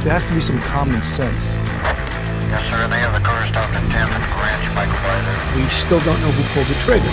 There has to be some common sense. Yes, sir. They have the car stopped at 10th and Ranch, Michael Byler. We still don't know who pulled the trigger.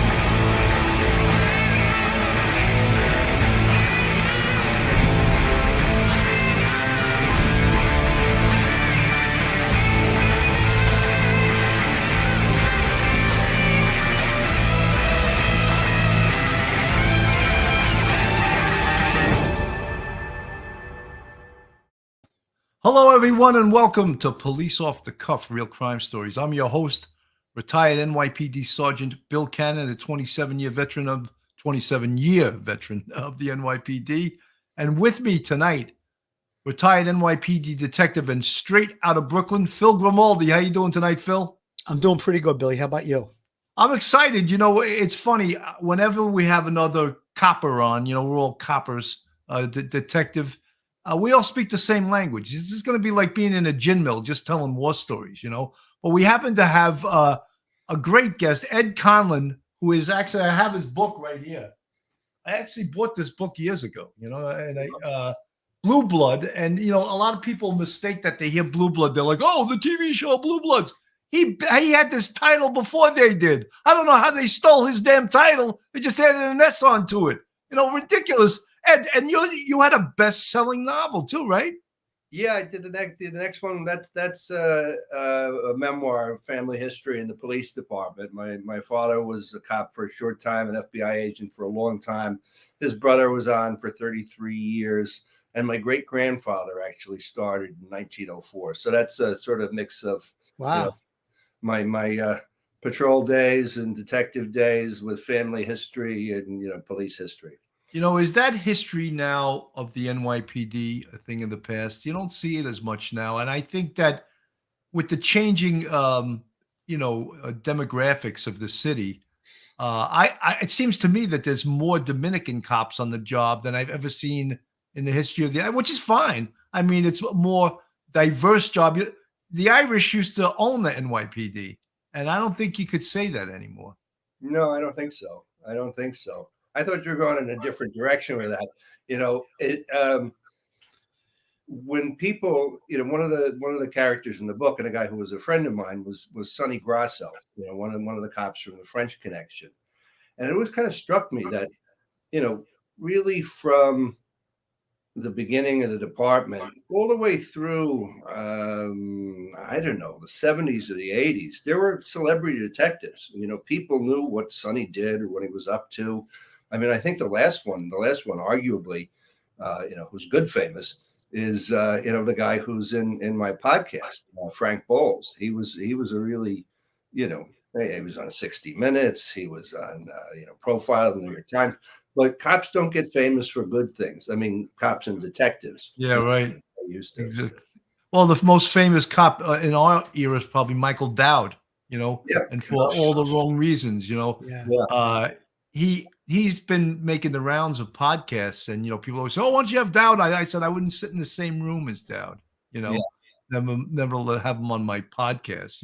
Hello, everyone, and welcome to Police Off the Cuff, Real Crime Stories. I'm your host, retired NYPD Sergeant Bill Cannon, a 27-year veteran of the NYPD. And with me tonight, retired NYPD detective and straight out of Brooklyn, Phil Grimaldi. How you doing tonight, Phil? I'm doing pretty good, Billy. How about you? I'm excited. You know, it's funny. Whenever we have another copper on, you know, we're all coppers, detective. We all speak the same language. This is going to be like being in a gin mill, just telling war stories, you know. But we happen to have a great guest, Ed Conlon, who is actually, I have his book right here. I actually bought this book years ago, you know, and Blue Blood. And, you know, a lot of people mistake that they hear Blue Blood. They're like, oh, the TV show Blue Bloods. He had this title before they did. I don't know how they stole his damn title. They just added an S onto it. You know, ridiculous. And you had a best-selling novel too, right? Yeah, I did the next one. That's a memoir of family history in the police department. My father was a cop for a short time, an FBI agent for a long time. His brother was on for 33 years, and my great-grandfather actually started in 1904. So that's a sort of mix of Wow. You know, my patrol days and detective days with family history and police history. You know, is that history now of the NYPD a thing in the past? You don't see it as much now. And I think that with the changing, demographics of the city, it seems to me that there's more Dominican cops on the job than I've ever seen in the history of which is fine. I mean, it's a more diverse job. The Irish used to own the NYPD, and I don't think you could say that anymore. No, I don't think so. I thought you were going in a different direction with that. When people, one of the characters in the book, and a guy who was a friend of mine was Sonny Grosso, one of the cops from the French Connection, and it was kind of struck me that, really from the beginning of the department all the way through, I don't know, the 70s or the 80s, there were celebrity detectives. People knew what Sonny did or what he was up to. I mean, I think the last one, arguably, who's good famous, is the guy who's in my podcast, Frank Bowles. He was a really, he was on 60 Minutes. He was on Profile in the New York Times. But cops don't get famous for good things. I mean, cops and detectives. Yeah, right. Used to. Exactly. Well, the most famous cop in our era is probably Michael Dowd. And for all the wrong reasons. Yeah. He's been making the rounds of podcasts, and people always say, "Oh, why don't you have Dowd?" I said I wouldn't sit in the same room as Dowd. Never have him on my podcast.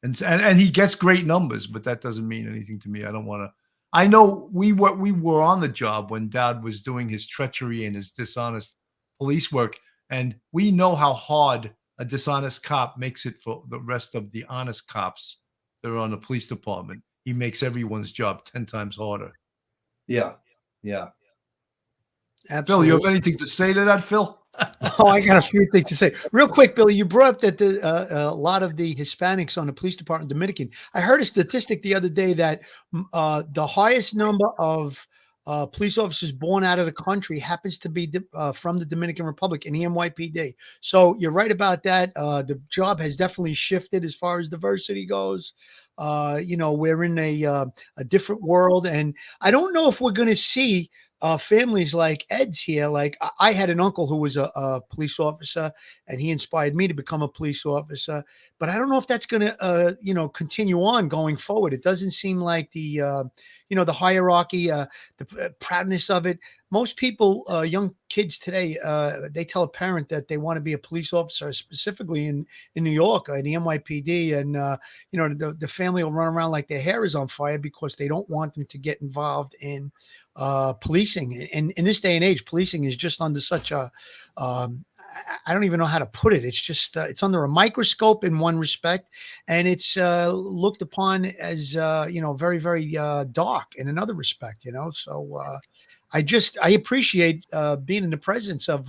And he gets great numbers, but that doesn't mean anything to me. I don't want to. I know we were on the job when Dowd was doing his treachery and his dishonest police work, and we know how hard a dishonest cop makes it for the rest of the honest cops that are on the police department. He makes everyone's job 10 times harder. Yeah. Absolutely. Phil, you have anything to say to that, Phil? Oh, I got a few things to say. Real quick, Billy, you brought up that a lot of the Hispanics on the police department, Dominican. I heard a statistic the other day that the highest number of police officers born out of the country happens to be from the Dominican Republic in the NYPD. So you're right about that. The job has definitely shifted as far as diversity goes. We're in a different world, and I don't know if we're going to see families like Ed's here. Like I had an uncle who was a police officer, and he inspired me to become a police officer. But I don't know if that's going to, continue on going forward. It doesn't seem like the hierarchy, the proudness of it. Most people, young kids today, they tell a parent that they want to be a police officer, specifically in New York or the NYPD, and the family will run around like their hair is on fire because they don't want them to get involved in policing. And in this day and age, policing is just under such a I don't even know how to put it. It's just it's under a microscope in one respect, and it's looked upon as very, very dark in another respect. So I appreciate being in the presence of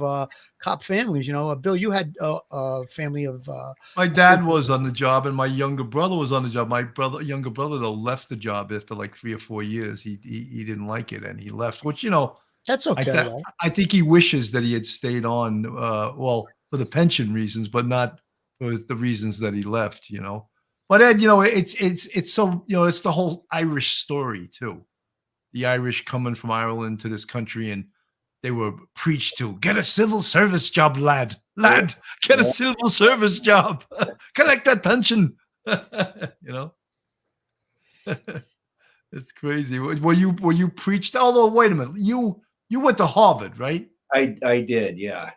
cop families. Bill, you had a family of. My dad was on the job, and my younger brother was on the job. My younger brother, though, left the job after like 3 or 4 years. He didn't like it, and he left. Which That's okay. Right? I think he wishes that he had stayed on. Well, for the pension reasons, but not for the reasons that he left. But Ed, it's so it's the whole Irish story too. The Irish coming from Ireland to this country, and they were preached to get a civil service job, lad, get a civil service job, collect that pension. It's crazy. Were you preached? Although, wait a minute, you went to Harvard, right? I did, yeah.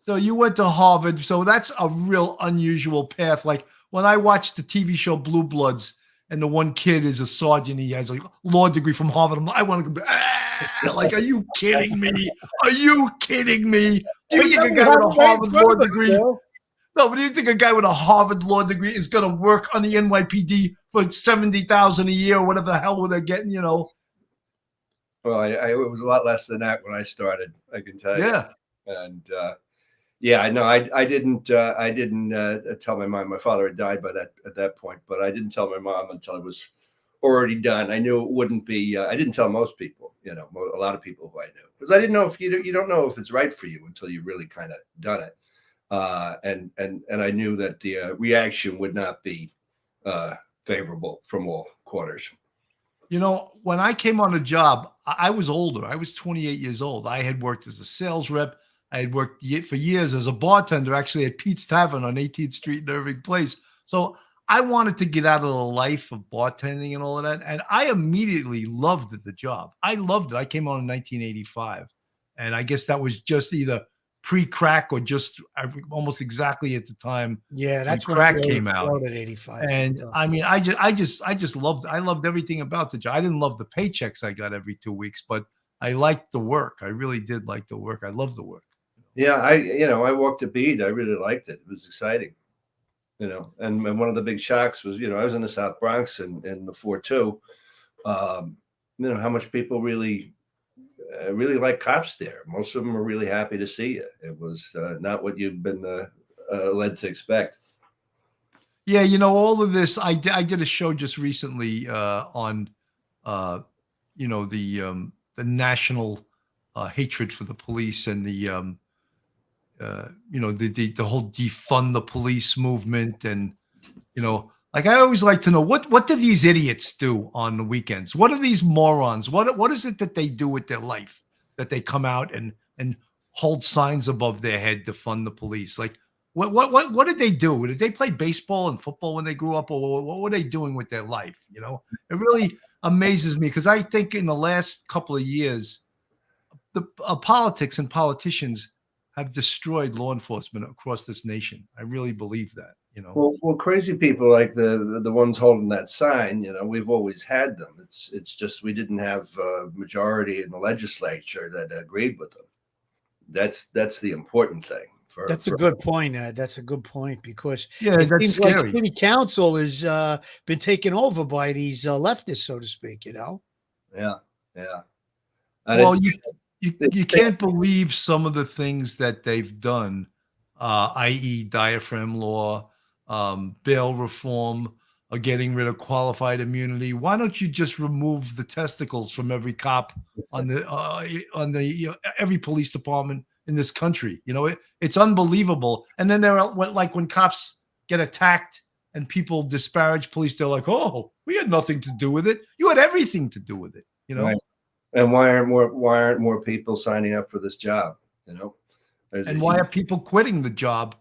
So you went to Harvard. So that's a real unusual path. Like when I watched the TV show Blue Bloods, and the one kid is a sergeant. He has a law degree from Harvard. I want to go. Like, are you kidding me? Are you kidding me? Do you think a guy with a Harvard law degree? No, but do you think a guy with a Harvard law degree is going to work on the NYPD for $70,000 a year or whatever the hell they're getting? Well, it was a lot less than that when I started. I can tell you. Yeah. And yeah, no, I didn't tell my mom. My father had died at that point, but I didn't tell my mom until it was already done. I knew it wouldn't be. I didn't tell most people, a lot of people who I knew, because I didn't know if you don't know if it's right for you until you've really kind of done it. And I knew that the reaction would not be favorable from all quarters. When I came on the job, I was older. I was 28 years old. I had worked as a sales rep. I had worked for years as a bartender, actually at Pete's Tavern on 18th Street in Irving Place. So I wanted to get out of the life of bartending and all of that. And I immediately loved the job. I loved it. I came on in 1985. And I guess that was just either pre-crack or just almost exactly at the time. Yeah, that's when crack came out at 85. And I mean, I just loved everything about the job. I didn't love the paychecks I got every 2 weeks, but I liked the work. I really did like the work. I loved the work. Yeah, I walked the beat. I really liked it. It was exciting, And one of the big shocks was, I was in the South Bronx in the 4-2. How much people really like cops there. Most of them are really happy to see you. It was not what you've been led to expect. Yeah, all of this. I did a show just recently on, the national hatred for the police and the whole defund the police movement. And, like, I always like to know what do these idiots do on the weekends? What are these morons? What is it that they do with their life that they come out and hold signs above their head to fund the police? Like, what did they do? Did they play baseball and football when they grew up, or what were they doing with their life? It really amazes me, because I think in the last couple of years, the politics and politicians have destroyed law enforcement across this nation. I really believe that. Well, crazy people like the ones holding that sign, we've always had them. It's just we didn't have a majority in the legislature that agreed with them. That's the important thing. That's a good point, Ed. That's a good point, because it seems like city council has been taken over by these leftists, so to speak. Yeah. Well, you can't believe some of the things that they've done, i.e., diaphragm law, bail reform, or getting rid of qualified immunity. Why don't you just remove the testicles from every cop on the every police department in this country? It's unbelievable. And then they're like, when cops get attacked and people disparage police, they're like, "Oh, we had nothing to do with it. You had everything to do with it." Right. And why aren't more people signing up for this job? And why are people quitting the job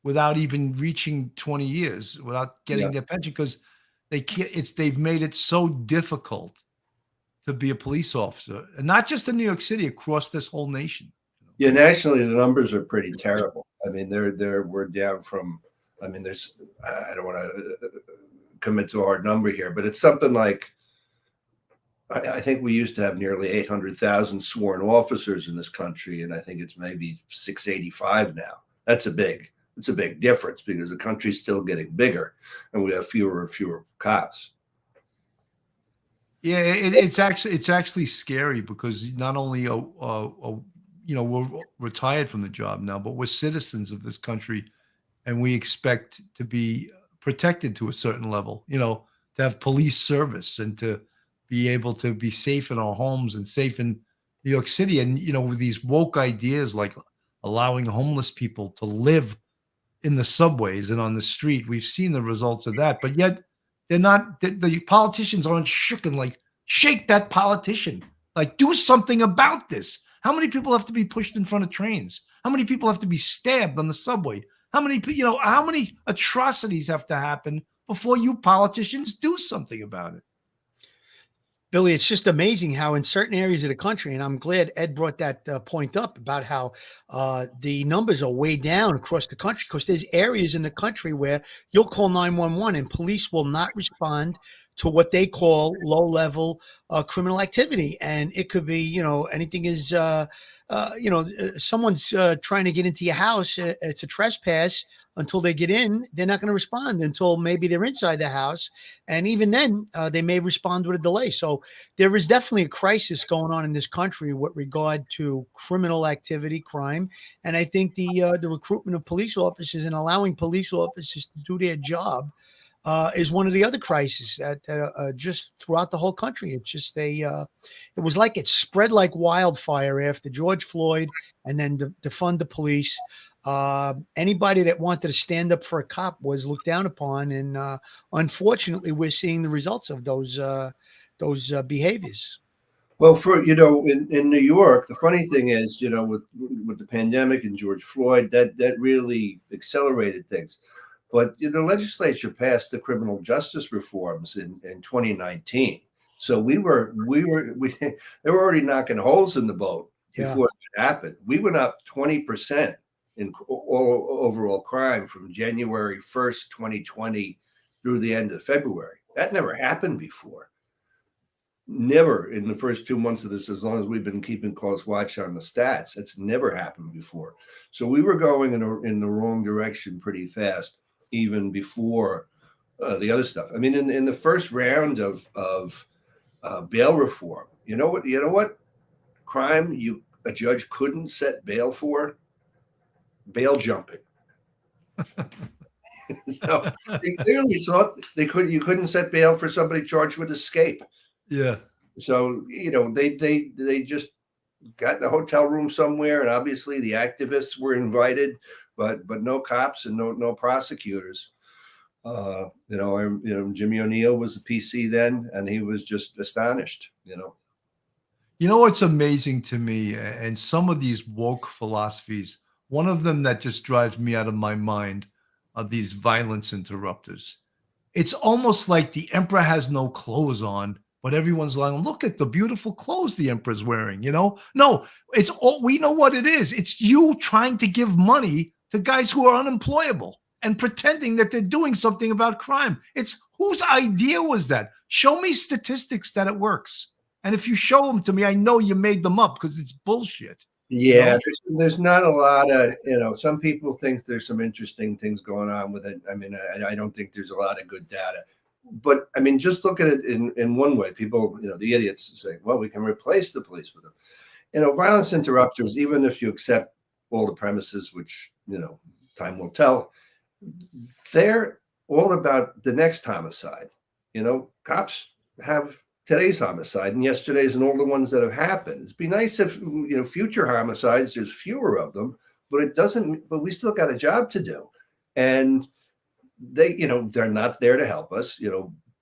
without even reaching 20 years, without getting their pension? Because they've made it so difficult to be a police officer, and not just in New York City, across this whole nation. Yeah, nationally, the numbers are pretty terrible. I mean, we're down from. I mean, I don't want to commit to a hard number here, but it's something like I think we used to have nearly 800,000 sworn officers in this country, and I think it's maybe 685 now. It's a big difference because the country's still getting bigger, and we have fewer and fewer cops. Yeah, it's actually scary because not only we're retired from the job now, but we're citizens of this country, and we expect to be protected to a certain level. To have police service and to be able to be safe in our homes and safe in New York City. And with these woke ideas like allowing homeless people to live in the subways and on the street. We've seen the results of that, but yet they're not. The politicians aren't shooken. Like, shake that politician. Like, do something about this. How many people have to be pushed in front of trains? How many people have to be stabbed on the subway? How many atrocities have to happen before you politicians do something about it? Billy, it's just amazing how in certain areas of the country, and I'm glad Ed brought that point up about how the numbers are way down across the country, because there's areas in the country where you'll call 911 and police will not respond to what they call low-level criminal activity. And it could be, anything is, someone's trying to get into your house. It's a trespass. Until they get in, they're not going to respond until maybe they're inside the house. And even then, they may respond with a delay. So there is definitely a crisis going on in this country with regard to criminal activity, crime. And I think the recruitment of police officers and allowing police officers to do their job is one of the other crises that just throughout the whole country. It's just it was like it spread like wildfire after George Floyd, and then defund the police. Anybody that wanted to stand up for a cop was looked down upon, and unfortunately, we're seeing the results of those behaviors. Well, in New York, the funny thing is, with the pandemic and George Floyd, that really accelerated things. But the legislature passed the criminal justice reforms in 2019, so they were already knocking holes in the boat before it happened. We went up 20% in overall crime from January 1st, 2020 through the end of February. That never happened before. Never in the first 2 months of this, as long as we've been keeping close watch on the stats. It's never happened before. So we were going in the wrong direction pretty fast, even before the other stuff. I mean, in the first round of bail reform, you know what crime a judge couldn't set bail for? Bail jumping. So they clearly saw you couldn't set bail for somebody charged with escape. Yeah. So they just got in a hotel room somewhere, and obviously the activists were invited, but no cops and no prosecutors. Jimmy O'Neill was the PC then, and he was just astonished. You know what's amazing to me, and some of these woke philosophies, one of them that just drives me out of my mind are these violence interrupters. It's almost like the emperor has no clothes on, but everyone's like, look at the beautiful clothes the emperor's wearing. No, it's all, we know what it is. It's you trying to give money to guys who are unemployable and pretending that they're doing something about crime. It's whose idea was that? Show me statistics that it works. And if you show them to me, I know you made them up because it's bullshit. Yeah, there's not a lot of, some people think there's some interesting things going on with it. I mean, I don't think there's a lot of good data. But I mean, just look at it in one way. People, the idiots say, well, we can replace the police with them. Violence interrupters, even if you accept all the premises, which, time will tell, they're all about the next homicide. Cops have today's homicide and yesterday's and all the ones that have happened. It'd be nice if, future homicides, there's fewer of them, but we still got a job to do. And they're not there to help us,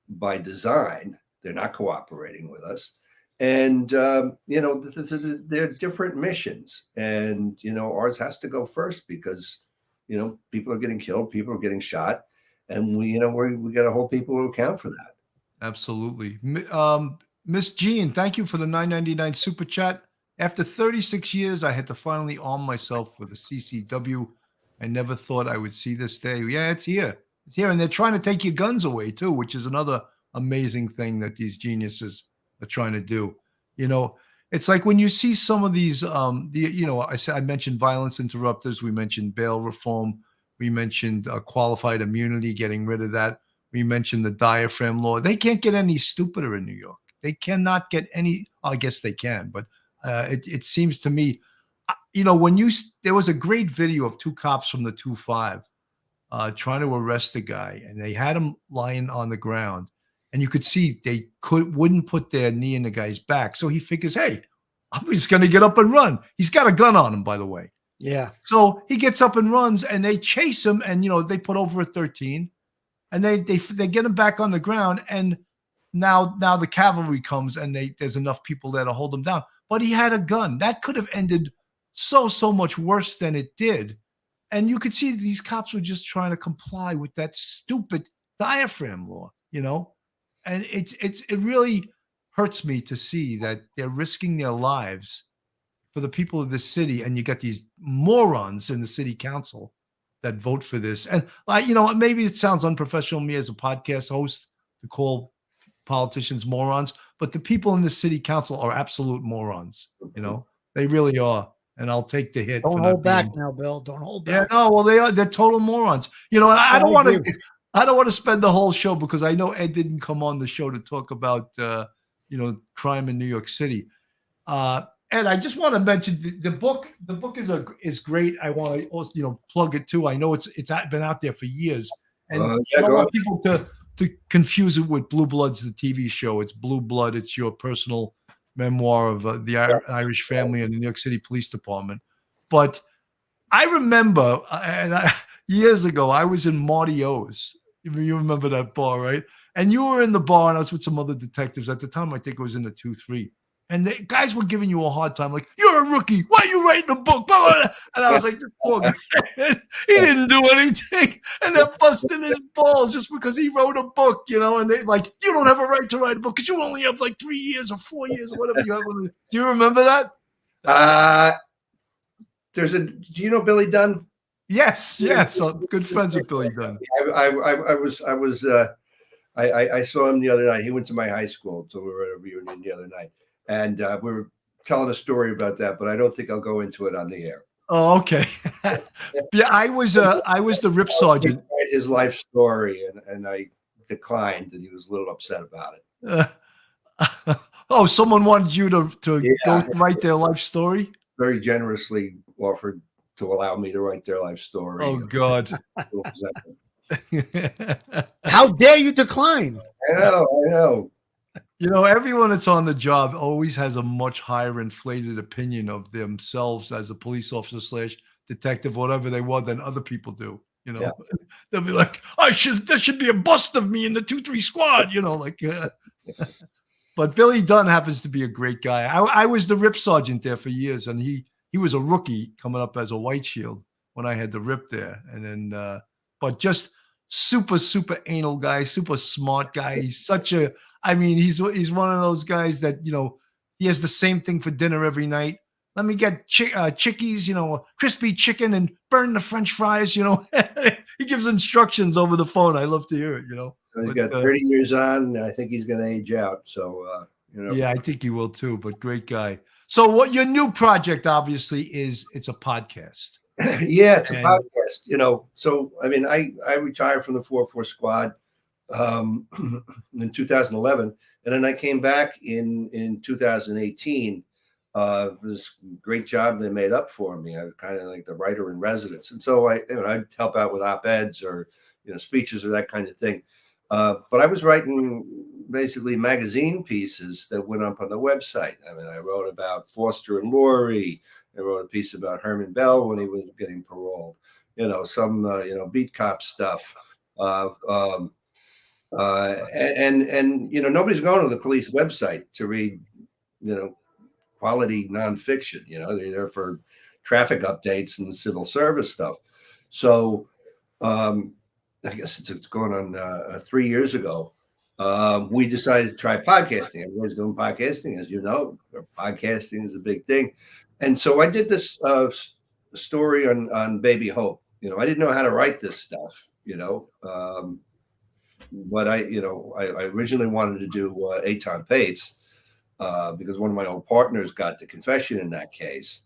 by design. They're not cooperating with us. And, they're different missions. And, ours has to go first because, people are getting killed, people are getting shot. And we got to hold people who account for that. Absolutely. Miss Jean, thank you for the $9.99 super chat. After 36 years, I had to finally arm myself with a CCW. I never thought I would see this day. Yeah, it's here. It's here. And they're trying to take your guns away, too, which is another amazing thing that these geniuses are trying to do. You know, it's like when you see some of these, I mentioned violence interrupters. We mentioned bail reform. We mentioned qualified immunity, getting rid of that. We mentioned the diaphragm law. They can't get any stupider in New York. They cannot get any. I guess they can, but it seems to me, there was a great video of two cops from the 2-5 trying to arrest a guy, and they had him lying on the ground, and you could see they wouldn't put their knee in the guy's back. So he figures, hey, I'm just going to get up and run. He's got a gun on him, by the way. Yeah. So he gets up and runs, and they chase him, and they put over a 13, and they get him back on the ground, and now the cavalry comes, and there's enough people there to hold him down. But he had a gun. That could have ended so much worse than it did. And you could see these cops were just trying to comply with that stupid diaphragm law, And it really hurts me to see that they're risking their lives for the people of this city, and you got these morons in the city council that vote for this. And maybe it sounds unprofessional of me as a podcast host to call politicians morons, but the people in the city council are absolute morons. They really are. And I'll take the hit. Don't hold back now, Bill. Don't hold back. Yeah, no, well, they're total morons. I don't want to spend the whole show, because I know Ed didn't come on the show to talk about crime in New York City. Ed, I just want to mention the book. The book is great. I want to also, plug it too. I know it's been out there for years, and I don't want people to confuse it with Blue Bloods, the TV show. It's Blue Blood. It's your personal memoir of the Irish family and the New York City Police Department. But I remember years ago, I was in Marty O's. You remember that bar, right? And you were in the bar, and I was with some other detectives. At the time, I think it was in the 2-3. And the guys were giving you a hard time, like, you're a rookie. Why are you writing a book? And I was like, poor guy. He didn't do anything. And they're busting his balls just because he wrote a book, And they like, you don't have a right to write a book because you only have like 3 years or 4 years or whatever you have. Do you remember that? Do you know Billy Dunn? Yes. I'm good friends with Billy Dunn. I saw him the other night. He went to my high school, so we were at a reunion the other night. And we were telling a story about that, but I don't think I'll go into it on the air. Oh, okay. Yeah, I was the rip sergeant. His life story, and I declined, and he was a little upset about it. Someone wanted you to go write their life story? Very generously offered to allow me to write their life story. Oh, God. How dare you decline? I know. Everyone that's on the job always has a much higher inflated opinion of themselves as a police officer / detective, whatever they want, than other people do. They'll be like, there should be a bust of me in the 2-3 squad, But Billy Dunn happens to be a great guy. I was the rip sergeant there for years, and he was a rookie coming up as a white shield when I had the rip there. And then, but just super anal guy, super smart guy. He's he's one of those guys that, he has the same thing for dinner every night. Let me get chickies, crispy chicken and burn the French fries, He gives instructions over the phone. I love to hear it, He's got 30 years on. I think he's going to age out. So, Yeah, I think he will too, but great guy. So what your new project obviously is, it's a podcast. Yeah, it's a podcast, So, I retired from the 4-4 squad in 2011, and then I came back in 2018. This great job they made up for me. I was kind of like the writer in residence, and so I'd help out with op-eds or speeches or that kind of thing. But I was writing basically magazine pieces that went up on the website. I wrote about Foster and Laurie. I wrote a piece about Herman Bell when he was getting paroled. Some beat cop stuff. And nobody's going to the police website to read, quality nonfiction. They're there for traffic updates and civil service stuff. So I guess it's going on 3 years ago. we decided to try podcasting. Everyone's doing podcasting, as you know. Podcasting is a big thing, and so I did this story on Baby Hope. I didn't know how to write this stuff. But I originally wanted to do Eitan Pates because one of my old partners got the confession in that case.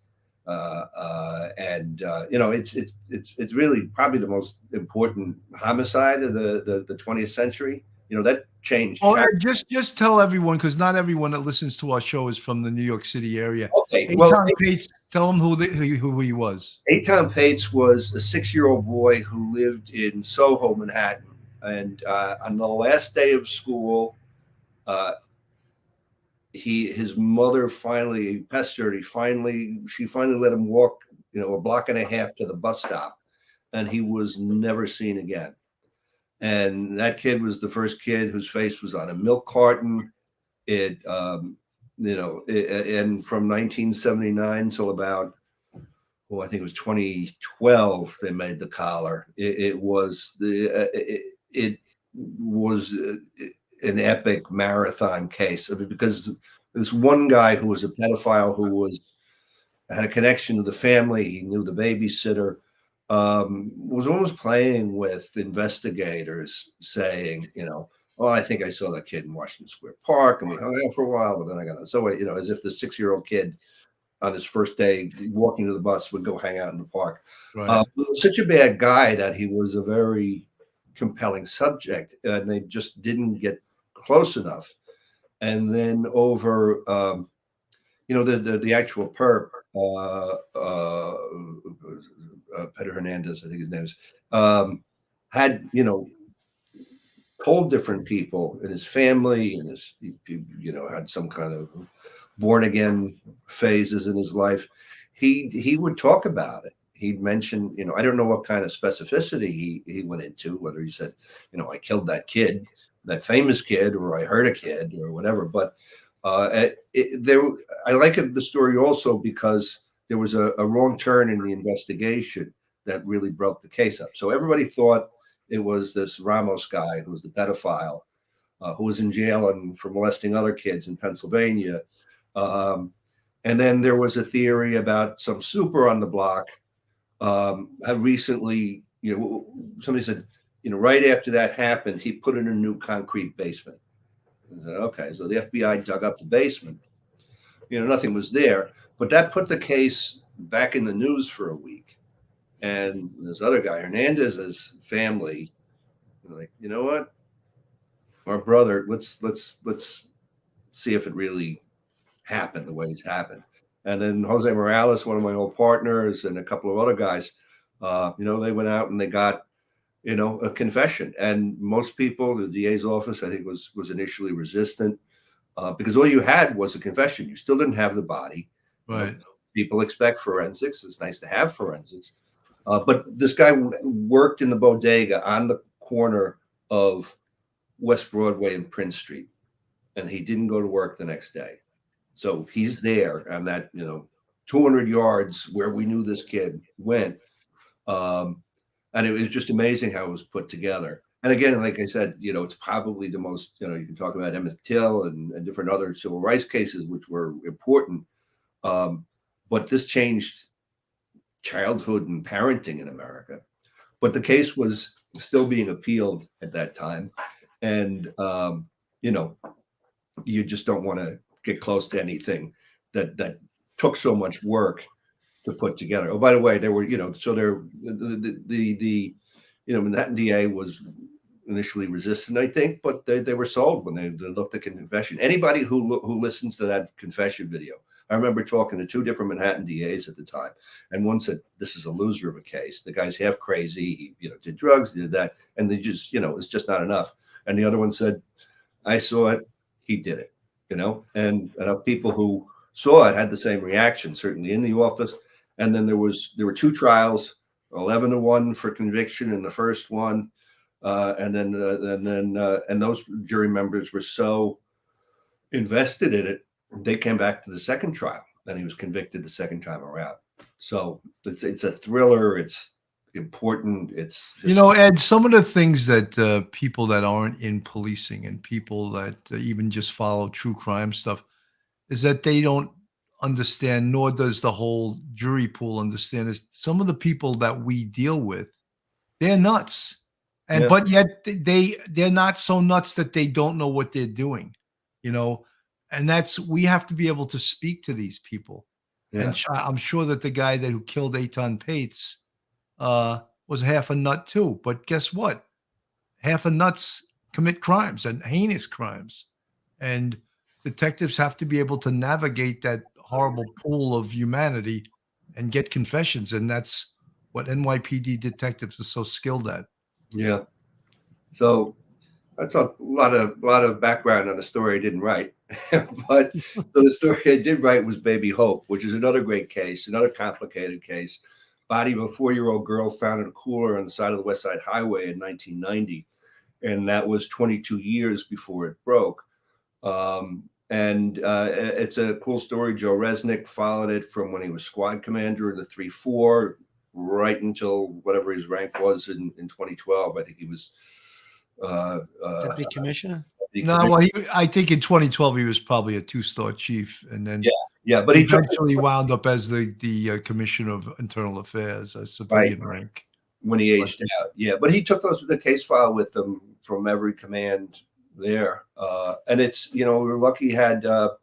It's really probably the most important homicide of the 20th century. That changed. Oh, just tell everyone, because not everyone that listens to our show is from the New York City area. Okay, well, Eitan Pates, tell them who he was. Eitan Pates was a 6-year-old boy who lived in Soho, Manhattan, and on the last day of school, his mother finally pestered. She finally let him walk, a block and a half to the bus stop, and he was never seen again. And that kid was the first kid whose face was on a milk carton. And from 1979 till about, I think it was 2012, they made the collar. It was an epic marathon case. Because this one guy who was a pedophile who had a connection to the family, he knew the babysitter, was almost playing with investigators, saying, oh, I think I saw that kid in Washington Square Park, and we hung out for a while, but then I got it. So, as if the 6-year-old kid on his first day walking to the bus would go hang out in the park. Right. He was such a bad guy that he was a very compelling subject, and they just didn't get close enough. And then over, the actual perp, Pedro Hernandez, I think his name is, had, told different people in his family, and had some kind of born again phases in his life. He would talk about it. He'd mention, I don't know what kind of specificity he went into, whether he said, I killed that kid, that famous kid, or I hurt a kid, or whatever. But I like the story also because there was a wrong turn in the investigation that really broke the case up. So everybody thought it was this Ramos guy who was the pedophile, who was in jail and for molesting other kids in Pennsylvania. And then there was a theory about some super on the block had recently, somebody said, right after that happened, he put in a new concrete basement. I said, okay, so the FBI dug up the basement. Nothing was there, but that put the case back in the news for a week. And this other guy, Hernandez's family, like, you know what, our brother, let's see if it really happened the way it's happened. And then Jose Morales, one of my old partners, and a couple of other guys, they went out and they got, a confession. And most people, the DA's office, I think, was initially resistant because all you had was a confession. You still didn't have the body. Right. People expect forensics. It's nice to have forensics. But this guy worked in the bodega on the corner of West Broadway and Prince Street, and he didn't go to work the next day. So he's there on that, 200 yards where we knew this kid went. And it was just amazing how it was put together. And again, like I said, it's probably the most, you can talk about Emmett Till and different other civil rights cases, which were important. But this changed childhood and parenting in America. But the case was still being appealed at that time. And, you just don't want to get close to anything that took so much work to put together. Oh, by the way, there were, so there, the Manhattan DA was initially resistant, I think, but they were sold when they looked at confession. Anybody who listens to that confession video, I remember talking to 2 different Manhattan DAs at the time, and one said, "This is a loser of a case. The guy's half crazy. He, did drugs, did that, and they just, it's just not enough." And the other one said, "I saw it. He did it." And people who saw it had the same reaction, certainly in the office. And then there were 2 trials, 11-1 for conviction in the first one, and those jury members were so invested in it, they came back to the second trial, and he was convicted the second time around. So it's a thriller. It's important. It's just, You know, Ed, some of the things that people that aren't in policing and people that even just follow true crime stuff is that they don't understand, nor does the whole jury pool understand, is some of the people that we deal with, they're nuts. And Yeah. but yet they're not so nuts that they don't know what they're doing, you know. And that's we have to be able to speak to these people. yeah, And I'm sure that the guy who killed Eitan Pates was half a nut too. But guess what? Half a nuts commit crimes and heinous crimes. And detectives have to be able to navigate that horrible pool of humanity and get confessions. And that's what NYPD detectives are so skilled at. yeah. So that's a lot of background on the story I didn't write. But so the story I did write was Baby Hope, which is another great case, another complicated case. Body of a 4-year-old girl found in a cooler on the side of the West Side Highway in 1990. And that was 22 years before it broke. It's a cool story. Joe Resnick followed it from when he was squad commander in the 3-4 right until whatever his rank was in 2012. I think he was Deputy commissioner. No, well, I think in 2012 he was probably a 2-star chief, and then yeah, but he eventually wound up as the commissioner of internal affairs, a civilian rank. when he aged out. Yeah, but he took the case file with him from every command there, and it's we were lucky he had original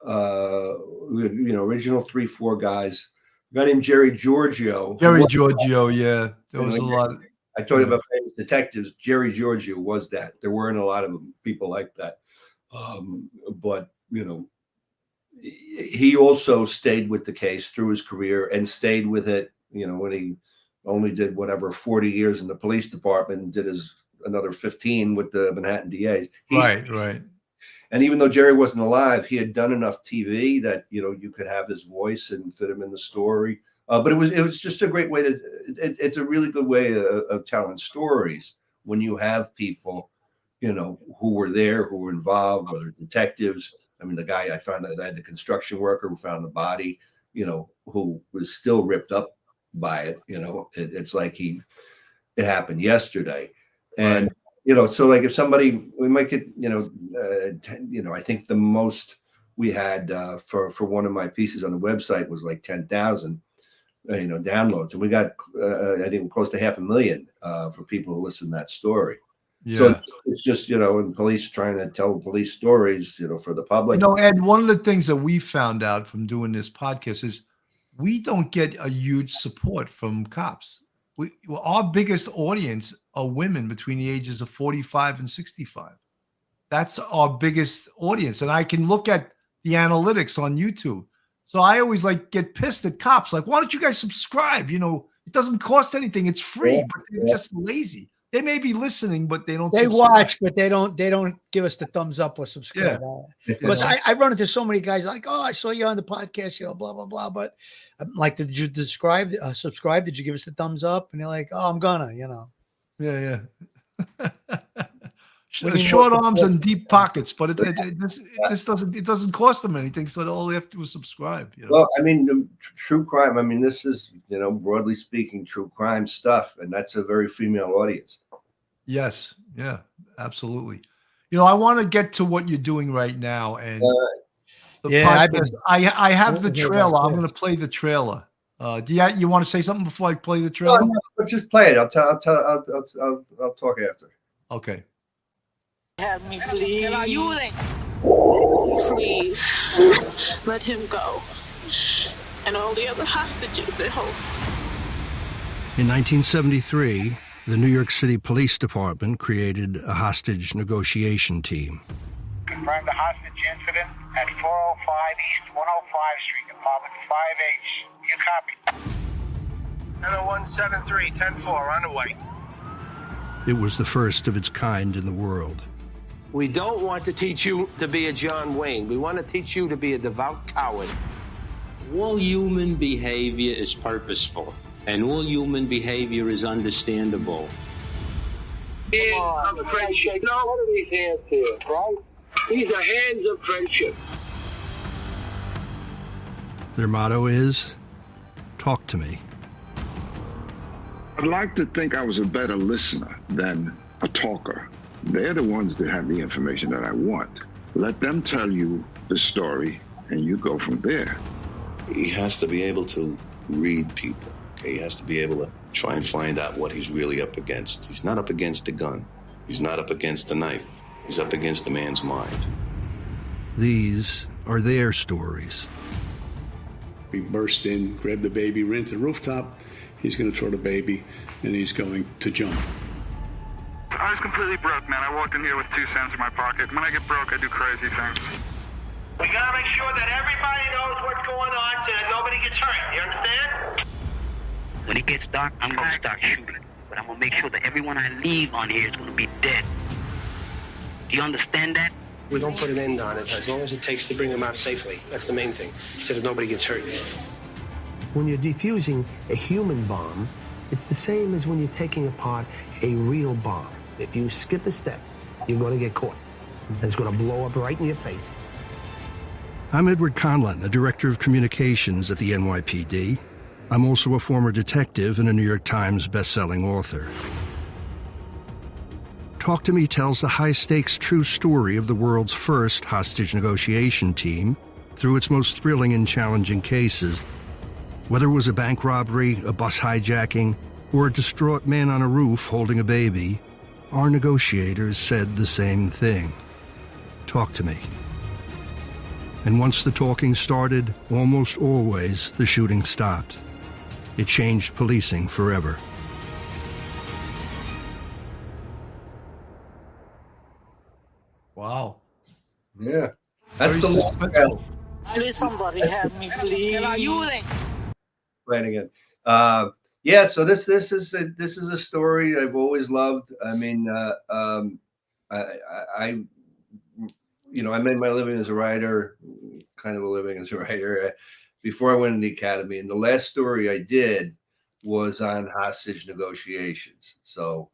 3-4 guys. A guy named Jerry Giorgio. Jerry Giorgio, yeah, there was a lot. I told you about famous detectives. Jerry Giorgio was that. There weren't a lot of people like that, but he also stayed with the case through his career and stayed with it. When he only did whatever 40 years in the police department, and did another 15 with the Manhattan DAs. Right. And even though Jerry wasn't alive, he had done enough TV that you could have his voice and fit him in the story. But it was just a great way to. It's a really good way of telling stories when you have people, who were there, who were involved, whether detectives. I mean, the guy I found that I had the construction worker who found the body, who was still ripped up by it. It's like it happened yesterday, and so like if somebody, we might get, I think the most we had for one of my pieces on the website was like 10,000. Downloads, and we got I think close to 500,000 for people who listen to that story. Yeah. So it's just and police trying to tell police stories for the public. Ed, one of the things that we found out from doing this podcast is we don't get a huge support from cops. Our biggest audience are women between the ages of 45 and 65. That's our biggest audience, and I can look at the analytics on YouTube. So I always get pissed at cops. Like, why don't you guys subscribe? It doesn't cost anything. It's free, but they're just lazy. They may be listening, but they don't. They watch, but they don't give us the thumbs up or subscribe. Because I run into so many guys like, oh, I saw you on the podcast, blah, blah, blah. But I'm like, did you subscribe? Did you give us the thumbs up? And they're like, oh, I'm gonna, Yeah. Short arms and deep pockets, but this doesn't cost them anything. So all they have to do is subscribe. Well, I mean, true crime. I mean, this is broadly speaking, true crime stuff, and that's a very female audience. Yes, yeah, absolutely. I want to get to what you're doing right now, and podcast, I have the trailer. I'm going to play the trailer. Do you want to say something before I play the trailer? No, just play it. I'll talk after. Okay. Have me, please. Please, let him go. And all the other hostages at home. In 1973, the New York City Police Department created a hostage negotiation team. Confirmed a hostage incident at 405 East 105 Street, apartment 5H. You copy? Hello 173, 10-4, on the way. It was the first of its kind in the world. We don't want to teach you to be a John Wayne. We want to teach you to be a devout coward. All human behavior is purposeful, and all human behavior is understandable. Hands of friendship. No, what are these hands here, right? These are hands of friendship. Their motto is, talk to me. I'd like to think I was a better listener than a talker. They're the ones that have the information that I want. Let them tell you the story, and you go from there. He has to be able to read people. Okay? He has to be able to try and find out what he's really up against. He's not up against the gun. He's not up against the knife. He's up against the man's mind. These are their stories. He burst in, grabbed the baby, ran to the rooftop. He's going to throw the baby, and he's going to jump. I was completely broke, man. I walked in here with 2 cents in my pocket. When I get broke, I do crazy things. We gotta make sure that everybody knows what's going on so that nobody gets hurt. You understand? When it gets dark, I'm going to start shooting. But I'm going to make sure that everyone I leave on here is going to be dead. Do you understand that? We don't put an end on it as long as it takes to bring them out safely. That's the main thing, so that nobody gets hurt. When you're defusing a human bomb, it's the same as when you're taking apart a real bomb. If you skip a step, you're going to get caught. It's going to blow up right in your face. I'm Edward Conlon, a director of communications at the NYPD. I'm also a former detective and a New York Times best-selling author. Talk to Me tells the high-stakes true story of the world's first hostage negotiation team through its most thrilling and challenging cases. Whether it was a bank robbery, a bus hijacking, or a distraught man on a roof holding a baby, our negotiators said the same thing. Talk to me. And once the talking started, almost always the shooting stopped. It changed policing forever. Wow. Yeah. That's Very the suspenseful. Please, somebody help me, please. Flanagan. Yeah, so this is a story I've always loved. I mean, I made my living as a writer, kind of a living as a writer, before I went in the academy. And the last story I did was on hostage negotiations. So,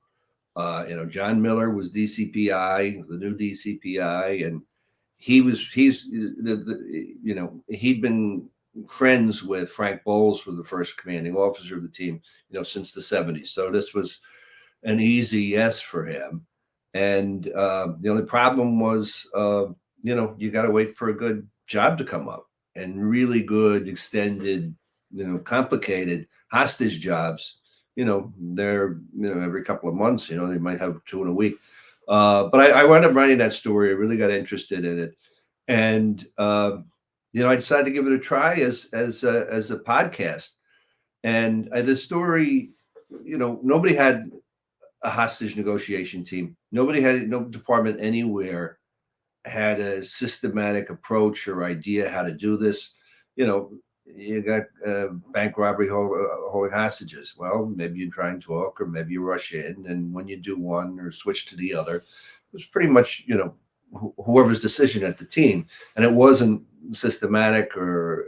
John Miller was DCPI, the new DCPI, and he'd been friends with Frank Bowles, who was the first commanding officer of the team, since the 70s. So this was an easy yes for him. And the only problem was, you got to wait for a good job to come up, and really good, extended, complicated hostage jobs. They're, every couple of months, they might have 2 in a week. But I wound up writing that story. I really got interested in it. And, I decided to give it a try as a podcast. And the story, nobody had a hostage negotiation team. No department anywhere had a systematic approach or idea how to do this. You got bank robbery holding hostages. Well, maybe you try and talk, or maybe you rush in, and when you do one or switch to the other, it was pretty much whoever's decision at the team, and it wasn't systematic or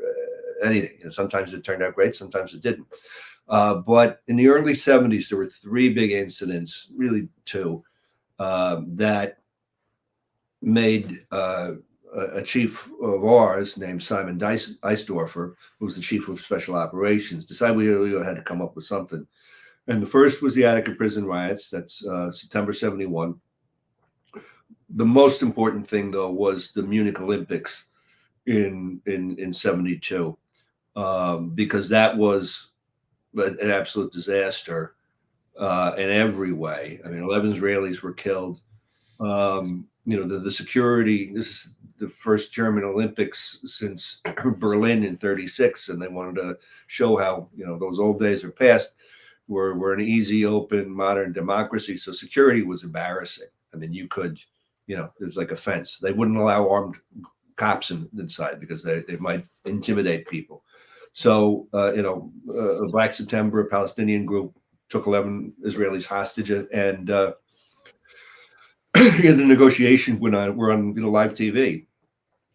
anything. Sometimes it turned out great, sometimes it didn't. But in the early 70s, there were 3 big incidents, really 2, that made a chief of ours named Simon Eisdorfer, who was the chief of special operations, decided we really had to come up with something. And the first was the Attica prison riots. That's September 71. The most important thing, though, was the Munich Olympics in 72, because that was an absolute disaster in every way. I mean, 11 Israelis were killed. The security, this is the first German Olympics since Berlin in 36, and they wanted to show how, those old days are past. We're an easy, open, modern democracy. So security was embarrassing. I mean, you could, there's like a fence. They wouldn't allow armed cops inside because they might intimidate people. So, Black September, a Palestinian group, took 11 Israelis hostage, and the negotiation went on. We're on live TV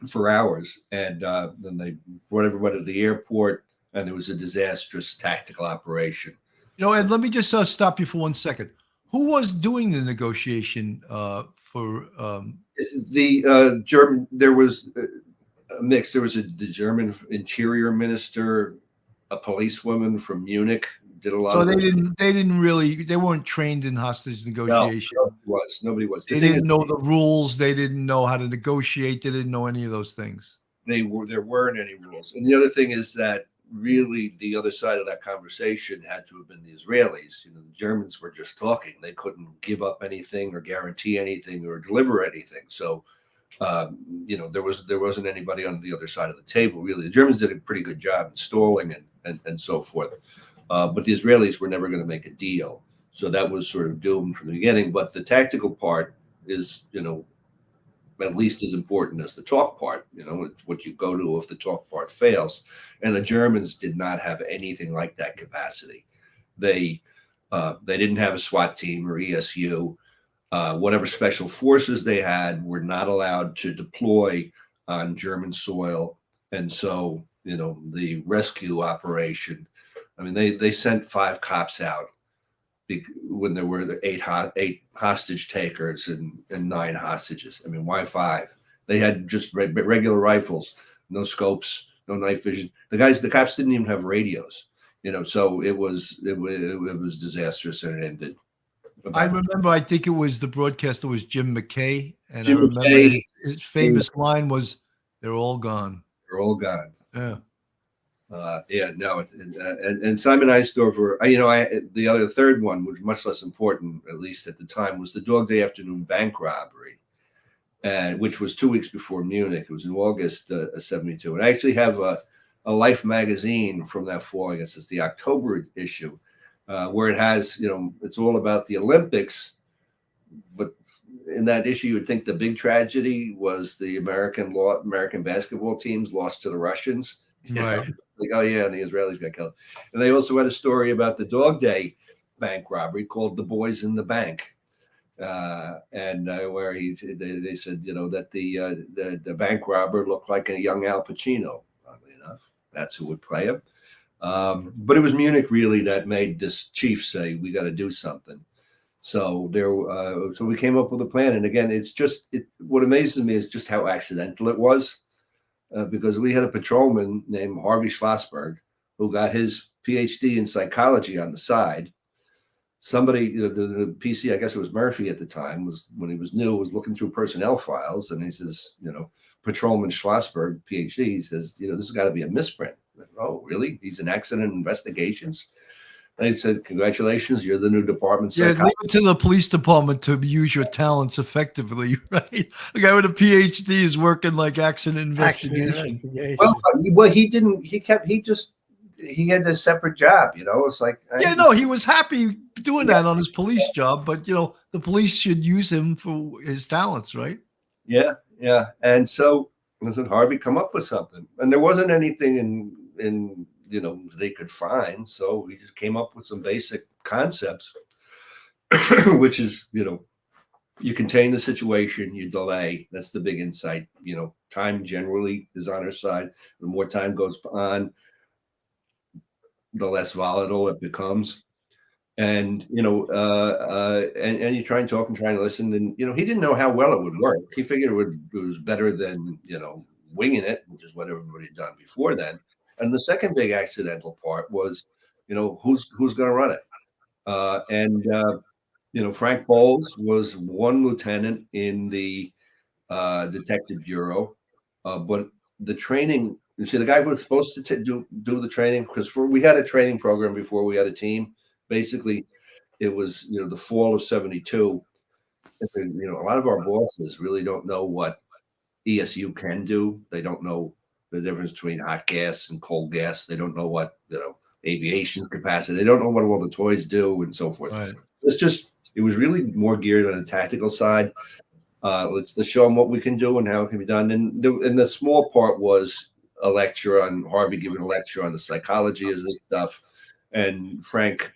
for hours, and then they brought everybody to the airport, and it was a disastrous tactical operation. And let me just stop you for 1 second. Who was doing the negotiation for the German? There was a mix. There was the German interior minister, a policewoman from Munich, did a lot. So of they weren't trained in hostage negotiation. Nobody was. They didn't know the rules. They didn't know how to negotiate. They didn't know any of those things. There weren't any rules. And the other thing is that really the other side of that conversation had to have been the Israelis. The Germans were just talking. They couldn't give up anything or guarantee anything or deliver anything. So, there wasn't anybody on the other side of the table. Really, the Germans did a pretty good job in stalling and so forth. But the Israelis were never going to make a deal. So that was sort of doomed from the beginning. But the tactical part is, at least as important as the talk part. What you go to if the talk part fails. And the Germans did not have anything like that capacity. They didn't have a SWAT team or ESU. Whatever special forces they had were not allowed to deploy on German soil. And so, the rescue operation, I mean, they sent 5 cops out when there were the 8 hostage takers and 9 hostages. I mean, why 5? They had just regular rifles, no scopes, no night vision. The cops didn't even have radios, so it was disastrous, and it ended. I remember, I think it was the broadcaster was Jim McKay, and Jim I remember McKay, his famous line was, "They're all gone." They're all gone. Yeah. And Simon Eisdorfer, the third one, which was much less important, at least at the time, was the Dog Day Afternoon bank robbery, which was 2 weeks before Munich. It was in August of 72. And I actually have a Life magazine from that fall. I guess it's the October issue, where it has, it's all about the Olympics. But in that issue, you would think the big tragedy was the American basketball teams lost to the Russians. Right. Like, oh yeah, and the Israelis got killed. And they also had a story about the Dog Day bank robbery called "The Boys in the Bank," where they said, that the bank robber looked like a young Al Pacino. Oddly enough, that's who would play him. But it was Munich really that made this chief say, "We got to do something." So so we came up with a plan. And again, what amazes me is just how accidental it was. Because we had a patrolman named Harvey Schlossberg who got his PhD in psychology on the side. Somebody, the PC, I guess it was Murphy at the time, was looking through personnel files, and he says, Patrolman Schlossberg, PhD, he says, this has got to be a misprint. Like, oh, really? He's in accident investigations? They said, congratulations, you're the new department Yeah, psychologist. leave it to the police department to use your talents effectively, right? A guy with a PhD is working like accident investigation. Well, he didn't. He had a separate job. It's like he was happy doing that on his police job, but the police should use him for his talents, right? Yeah. And so I said, Harvey, come up with something. And there wasn't anything in they could find. So we just came up with some basic concepts, which is, you contain the situation, you delay. That's the big insight. Time generally is on our side. The more time goes on, the less volatile it becomes. And, and you try and talk and try and listen. And, he didn't know how well it would work. He figured it was better than, winging it, which is what everybody had done before then. And the second big accidental part was, who's going to run it? Frank Bowles was one lieutenant in the detective bureau, but the training. You see, the guy who was supposed to do the training, because we had a training program before we had a team. Basically, it was the fall of '72. A lot of our bosses really don't know what ESU can do. They don't know the difference between hot gas and cold gas. They don't know what aviation capacity. They don't know what all the toys do and so forth. Right. It was really more geared on the tactical side. Let's show them what we can do and how it can be done. And the small part was a lecture on Harvey giving a lecture on the psychology of this stuff. And Frank,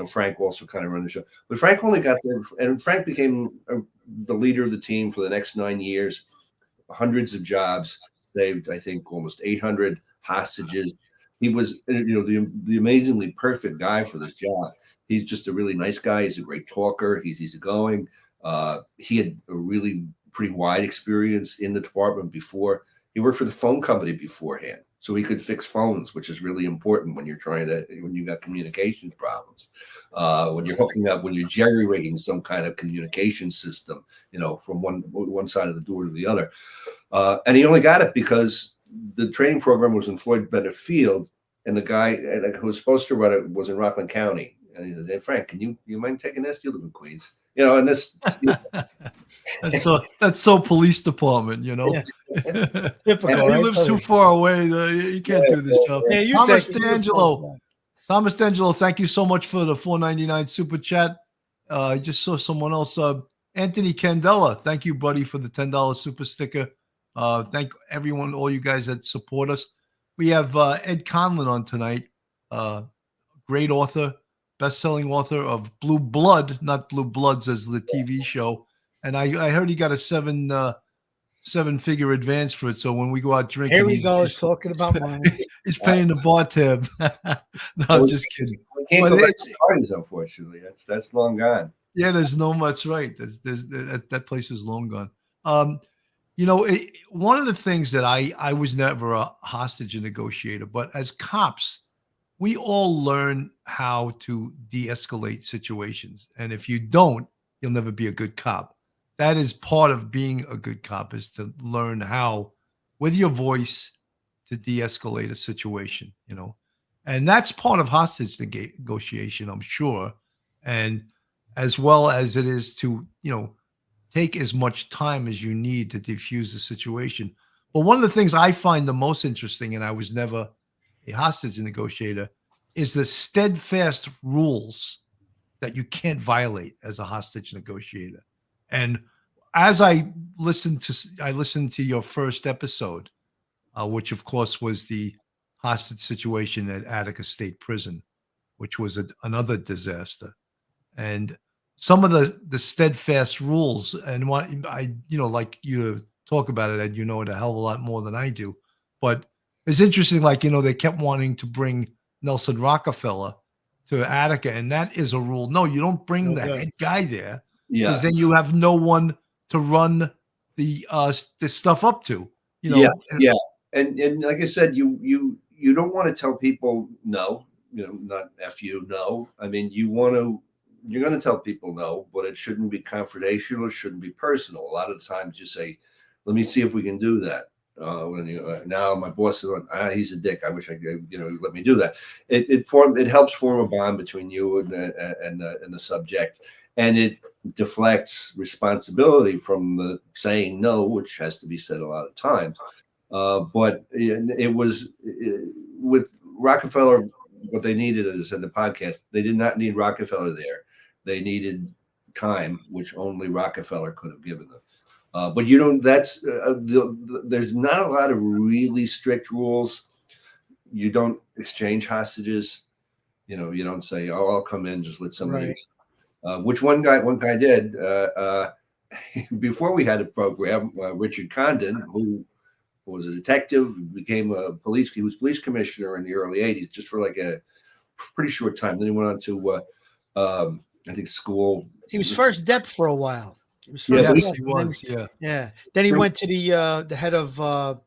Frank also kind of ran the show. But Frank only got there, and Frank became the leader of the team for the next 9 years. Hundreds of jobs. Saved, I think, almost 800 hostages. He was, the amazingly perfect guy for this job. He's just a really nice guy. He's a great talker. He's easygoing. He had a really pretty wide experience in the department before. He worked for the phone company beforehand. so he could fix phones, which is really important when you got communications problems. When you're hooking up, when you're jerry-rigging some kind of communication system, from one side of the door to the other. And he only got it because the training program was in Floyd Bennett Field, and the guy who was supposed to run it was in Rockland County. And he said, "Hey, Frank, can you mind taking this? You live in Queens." And this that's so police department, Yeah. And Typical, he right? lives too far away. You can't do this job. Yeah, you Thomas take it. D'Angelo. Thomas D'Angelo, thank you so much for the $4.99 super chat. I just saw someone else. Anthony Candela, thank you, buddy, for the $10 super sticker. Thank everyone, all you guys that support us. We have Ed Conlon on tonight. Great author, best-selling author of Blue Blood, not Blue Bloods as the TV show. And I heard he got a seven-figure advance for it. So when we go out drinking, Here he goes talking about money. He's paying the bar tab. No, I'm just kidding. We can't go back to parties, unfortunately. That's long gone. Yeah, there's no much right. That place is long gone. One of the things that I was never a hostage negotiator, but as cops, we all learn how to de-escalate situations. And if you don't, you'll never be a good cop. That is part of being a good cop, is to learn how, with your voice, to de-escalate a situation, and that's part of hostage negotiation, I'm sure. And as well as it is to, take as much time as you need to defuse the situation. But one of the things I find the most interesting, and I was never a hostage negotiator, is the steadfast rules that you can't violate as a hostage negotiator. And as I listened to your first episode, which of course was the hostage situation at Attica State Prison, which was another disaster. And some of the steadfast rules, and what like you talk about it, and it a hell of a lot more than I do. But it's interesting, they kept wanting to bring Nelson Rockefeller to Attica, and that is a rule. No, you don't bring the head guy there, because then you have no one to run the stuff up to. Yeah. And like I said, you don't want to tell people no, not F you, no. I mean, you're going to tell people no, but it shouldn't be confrontational. It shouldn't be personal. A lot of times you say, let me see if we can do that. Now my boss is on, he's a dick. I wish I could, let me do that. It helps form a bond between you and the subject, and it deflects responsibility from the saying no, which has to be said a lot of times. But it was with Rockefeller. What they needed, as I said in the podcast, they did not need Rockefeller there. They needed time, which only Rockefeller could have given them. But there's not a lot of really strict rules. You don't exchange hostages. You don't say, "Oh, I'll come in, just let somebody." Right. Which one guy did before we had a program. Richard Condon, who was a detective, became he was police commissioner in the early '80s, just for like a pretty short time. Then he went on to I think school. He was first dep for a while. He was Yeah. Then he went to the head of the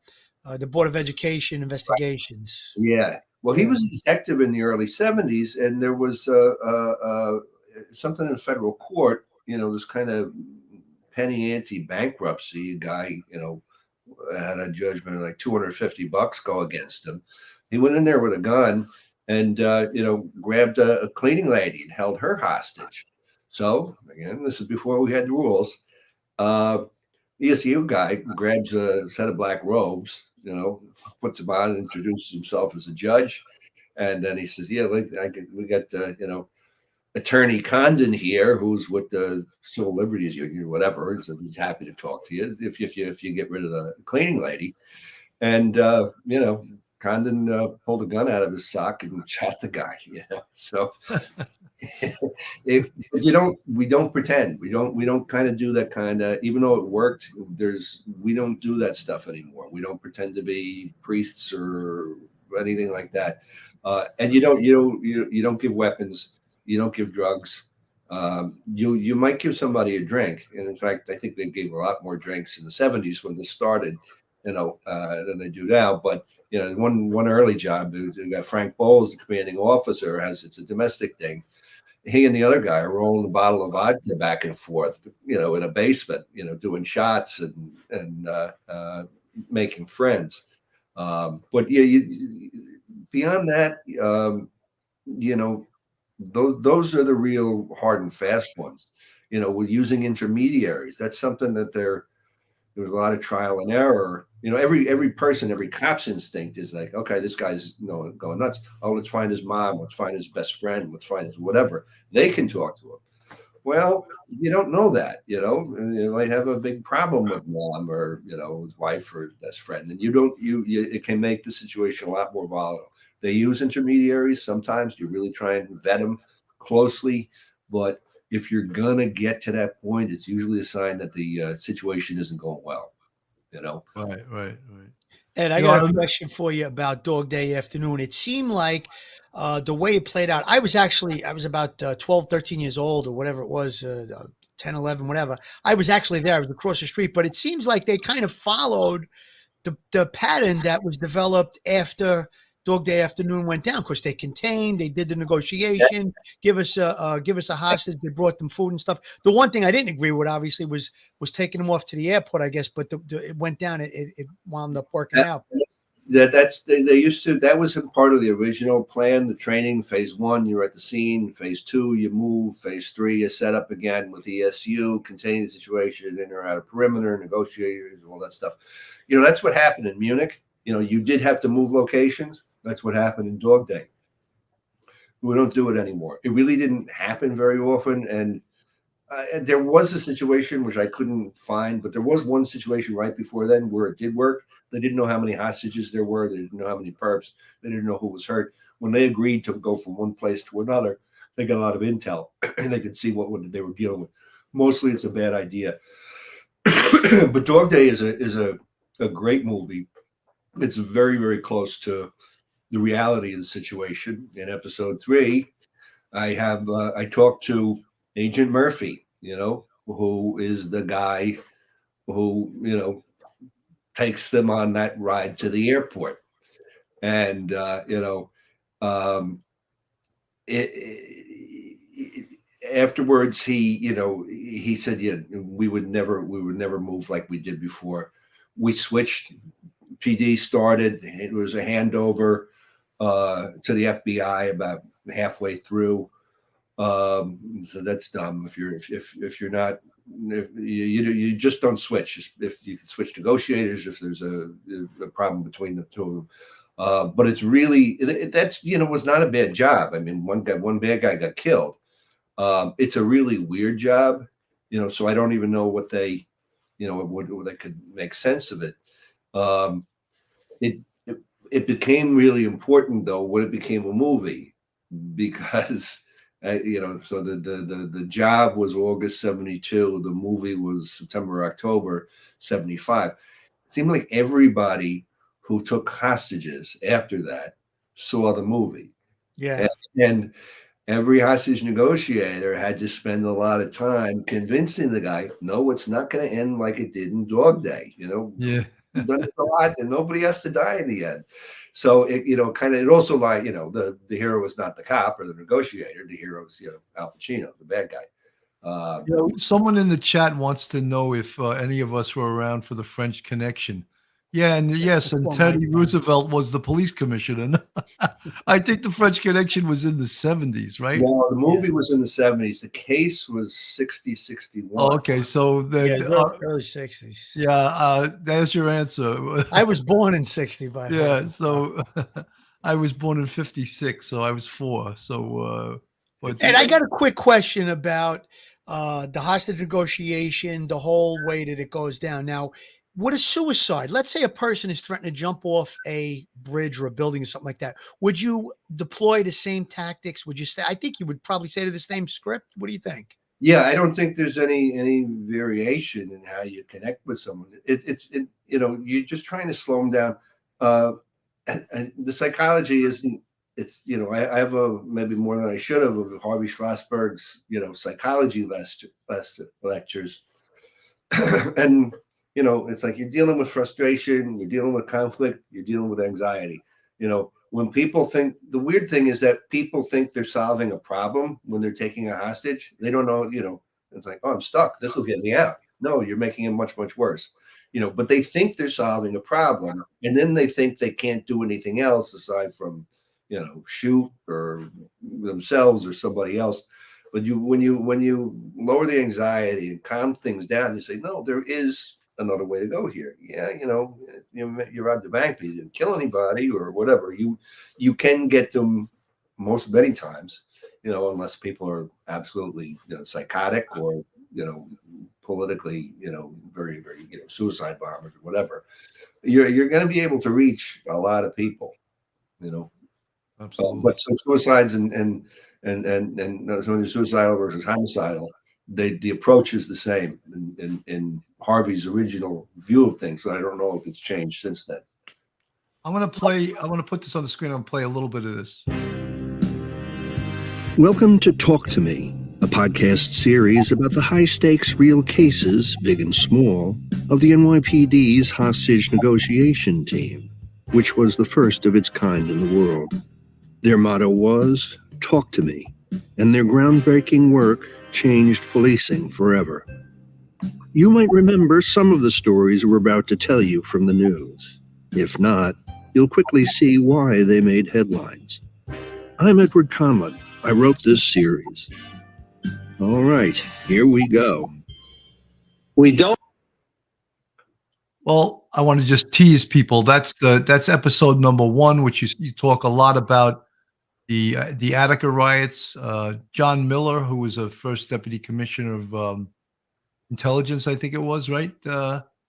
Board of Education investigations. Yeah. Well, he was a detective in the early '70s, and there was something in federal court. This kind of penny ante bankruptcy guy. Had a judgment of like $250 go against him. He went in there with a gun and grabbed a cleaning lady and held her hostage. So again, this is before we had the rules. ESU guy grabs a set of black robes, puts them on, and introduces himself as a judge, and then he says, "Yeah, we got Attorney Condon here, who's with the Civil Liberties Union, whatever." So he's happy to talk to you if you get rid of the cleaning lady. And Condon pulled a gun out of his sock and shot the guy. So we don't pretend. We don't kind of do that kind of. Even though it worked, we don't do that stuff anymore. We don't pretend to be priests or anything like that. And you don't give weapons. You don't give drugs. You might give somebody a drink. And in fact, I think they gave a lot more drinks in the '70s when this started. than they do now. But one early job, you got Frank Bowles, the commanding officer, it's a domestic thing. He and the other guy are rolling a bottle of vodka back and forth, in a basement, doing shots and making friends. But beyond that, those are the real hard and fast ones. We're using intermediaries. That's something that there's a lot of trial and error. Every person, every cop's instinct is like, okay, this guy's going nuts. Oh, let's find his mom. Let's find his best friend. Let's find his whatever. They can talk to him. Well, you don't know that. You might have a big problem with mom or his wife or best friend, and it can make the situation a lot more volatile. They use intermediaries sometimes. You really try and vet them closely, but if you're gonna get to that point, it's usually a sign that the situation isn't going well. Right. And I got a question for you about Dog Day Afternoon. It seemed like the way it played out, I was about 12, 13 years old or whatever it was, 10, 11, whatever. I was actually there. I was across the street, but it seems like they kind of followed the pattern that was developed after Dog Day Afternoon went down, because they did the negotiation, give us a hostage. They brought them food and stuff. The one thing I didn't agree with, obviously, was taking them off to the airport, I guess, but it went down. It wound up working out. That was a part of the original plan, the training. Phase 1, you're at the scene. Phase 2, you move. Phase 3, you set up again with ESU, containing the situation, in or out of perimeter, negotiators, all that stuff. That's what happened in Munich. You did have to move locations. That's what happened in Dog Day. We don't do it anymore. It really didn't happen very often. And there was a situation which I couldn't find, but there was one situation right before then where it did work. They didn't know how many hostages there were. They didn't know how many perps. They didn't know who was hurt. When they agreed to go from one place to another, they got a lot of intel and they could see what they were dealing with. Mostly it's a bad idea. But Dog Day is a great movie. It's very, very close to the reality of the situation. In episode 3, I talked to Agent Murphy, who is the guy who, takes them on that ride to the airport. And, afterwards he said, yeah, we would never move like we did before. We switched. PD started. It was a handover to the FBI about halfway through. So that's dumb. If you're not, you just don't switch. If you can switch negotiators, if there's a problem between the two of them. But it's really, that's was not a bad job. I mean, one bad guy got killed. It's a really weird job, so I don't even know what they, what they could make sense of it. It became really important though when it became a movie, because so the job was August 72, the movie was September, October 75. It seemed like everybody who took hostages after that saw the movie. Yeah. And every hostage negotiator had to spend a lot of time convincing the guy, no, it's not going to end like it did in Dog Day. Yeah. We've done it a lot, and nobody has to die in the end. So it also like, the hero was not the cop or the negotiator. The hero was, Al Pacino, the bad guy. Someone in the chat wants to know if any of us were around for the French Connection. Yeah, and yes, and Teddy Roosevelt was the police commissioner. I think the French Connection was in the 70s, right? No, the movie was in the 70s. The case was 60, 61. Oh, okay, so early 60s. Yeah, there's your answer. I was born in 60, by the way. Yeah, so I was born in 56, so I was 4. So, and I got a quick question about the hostage negotiation, the whole way that it goes down. Now, what is suicide? Let's say a person is threatening to jump off a bridge or a building or something like that. Would you deploy the same tactics? Would you say? I think you would probably say to the same script. What do you think? Yeah, I don't think there's any variation in how you connect with someone. You're just trying to slow them down. And the psychology isn't. It's I have maybe more than I should have of Harvey Schlossberg's psychology lectures, and you know, it's like you're dealing with frustration, you're dealing with conflict, you're dealing with anxiety. You know, when people think, the weird thing is that people think they're solving a problem when they're taking a hostage. They don't know, you know, it's like, oh, I'm stuck. This will get me out. No, you're making it much, much worse. You know, but they think they're solving a problem, and then they think they can't do anything else aside from, you know, shoot or themselves or somebody else. But when you lower the anxiety and calm things down, you say, no, there is another way to go here. Yeah, you know, you robbed the bank, but you didn't kill anybody or whatever. You can get them many times, you know, unless people are absolutely, you know, psychotic or, you know, politically, you know, very, very, you know, suicide bombers or whatever. You're going to be able to reach a lot of people, you know. Absolutely. But so suicides and so when you're suicidal versus homicidal, the approach is the same in Harvey's original view of things. I don't know if it's changed since then. I'm going to put this on the screen and play a little bit of this. Welcome to Talk to Me, a podcast series about the high-stakes real cases, big and small, of the NYPD's hostage negotiation team, which was the first of its kind in the world. Their motto was, "Talk to me," and their groundbreaking work changed policing forever. You might remember some of the stories we're about to tell you from the news. If not, you'll quickly see why they made headlines. I'm Edward Conlon. I wrote this series. All right, here we go. We don't. Well, I want to just tease people. That's episode number 1, which you talk a lot about the Attica riots. John Miller, who was a first deputy commissioner of intelligence, I think it was, right?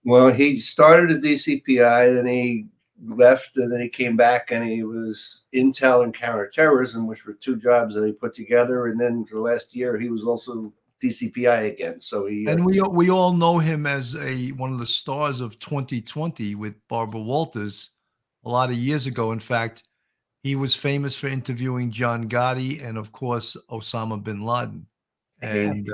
Well, he started as DCPI, then he left, and then he came back, and he was intel and counterterrorism, which were 2 jobs that he put together. And then for the last year, he was also DCPI again. So he and we all know him as one of the stars of 2020 with Barbara Walters a lot of years ago. In fact, he was famous for interviewing John Gotti and, of course, Osama bin Laden. And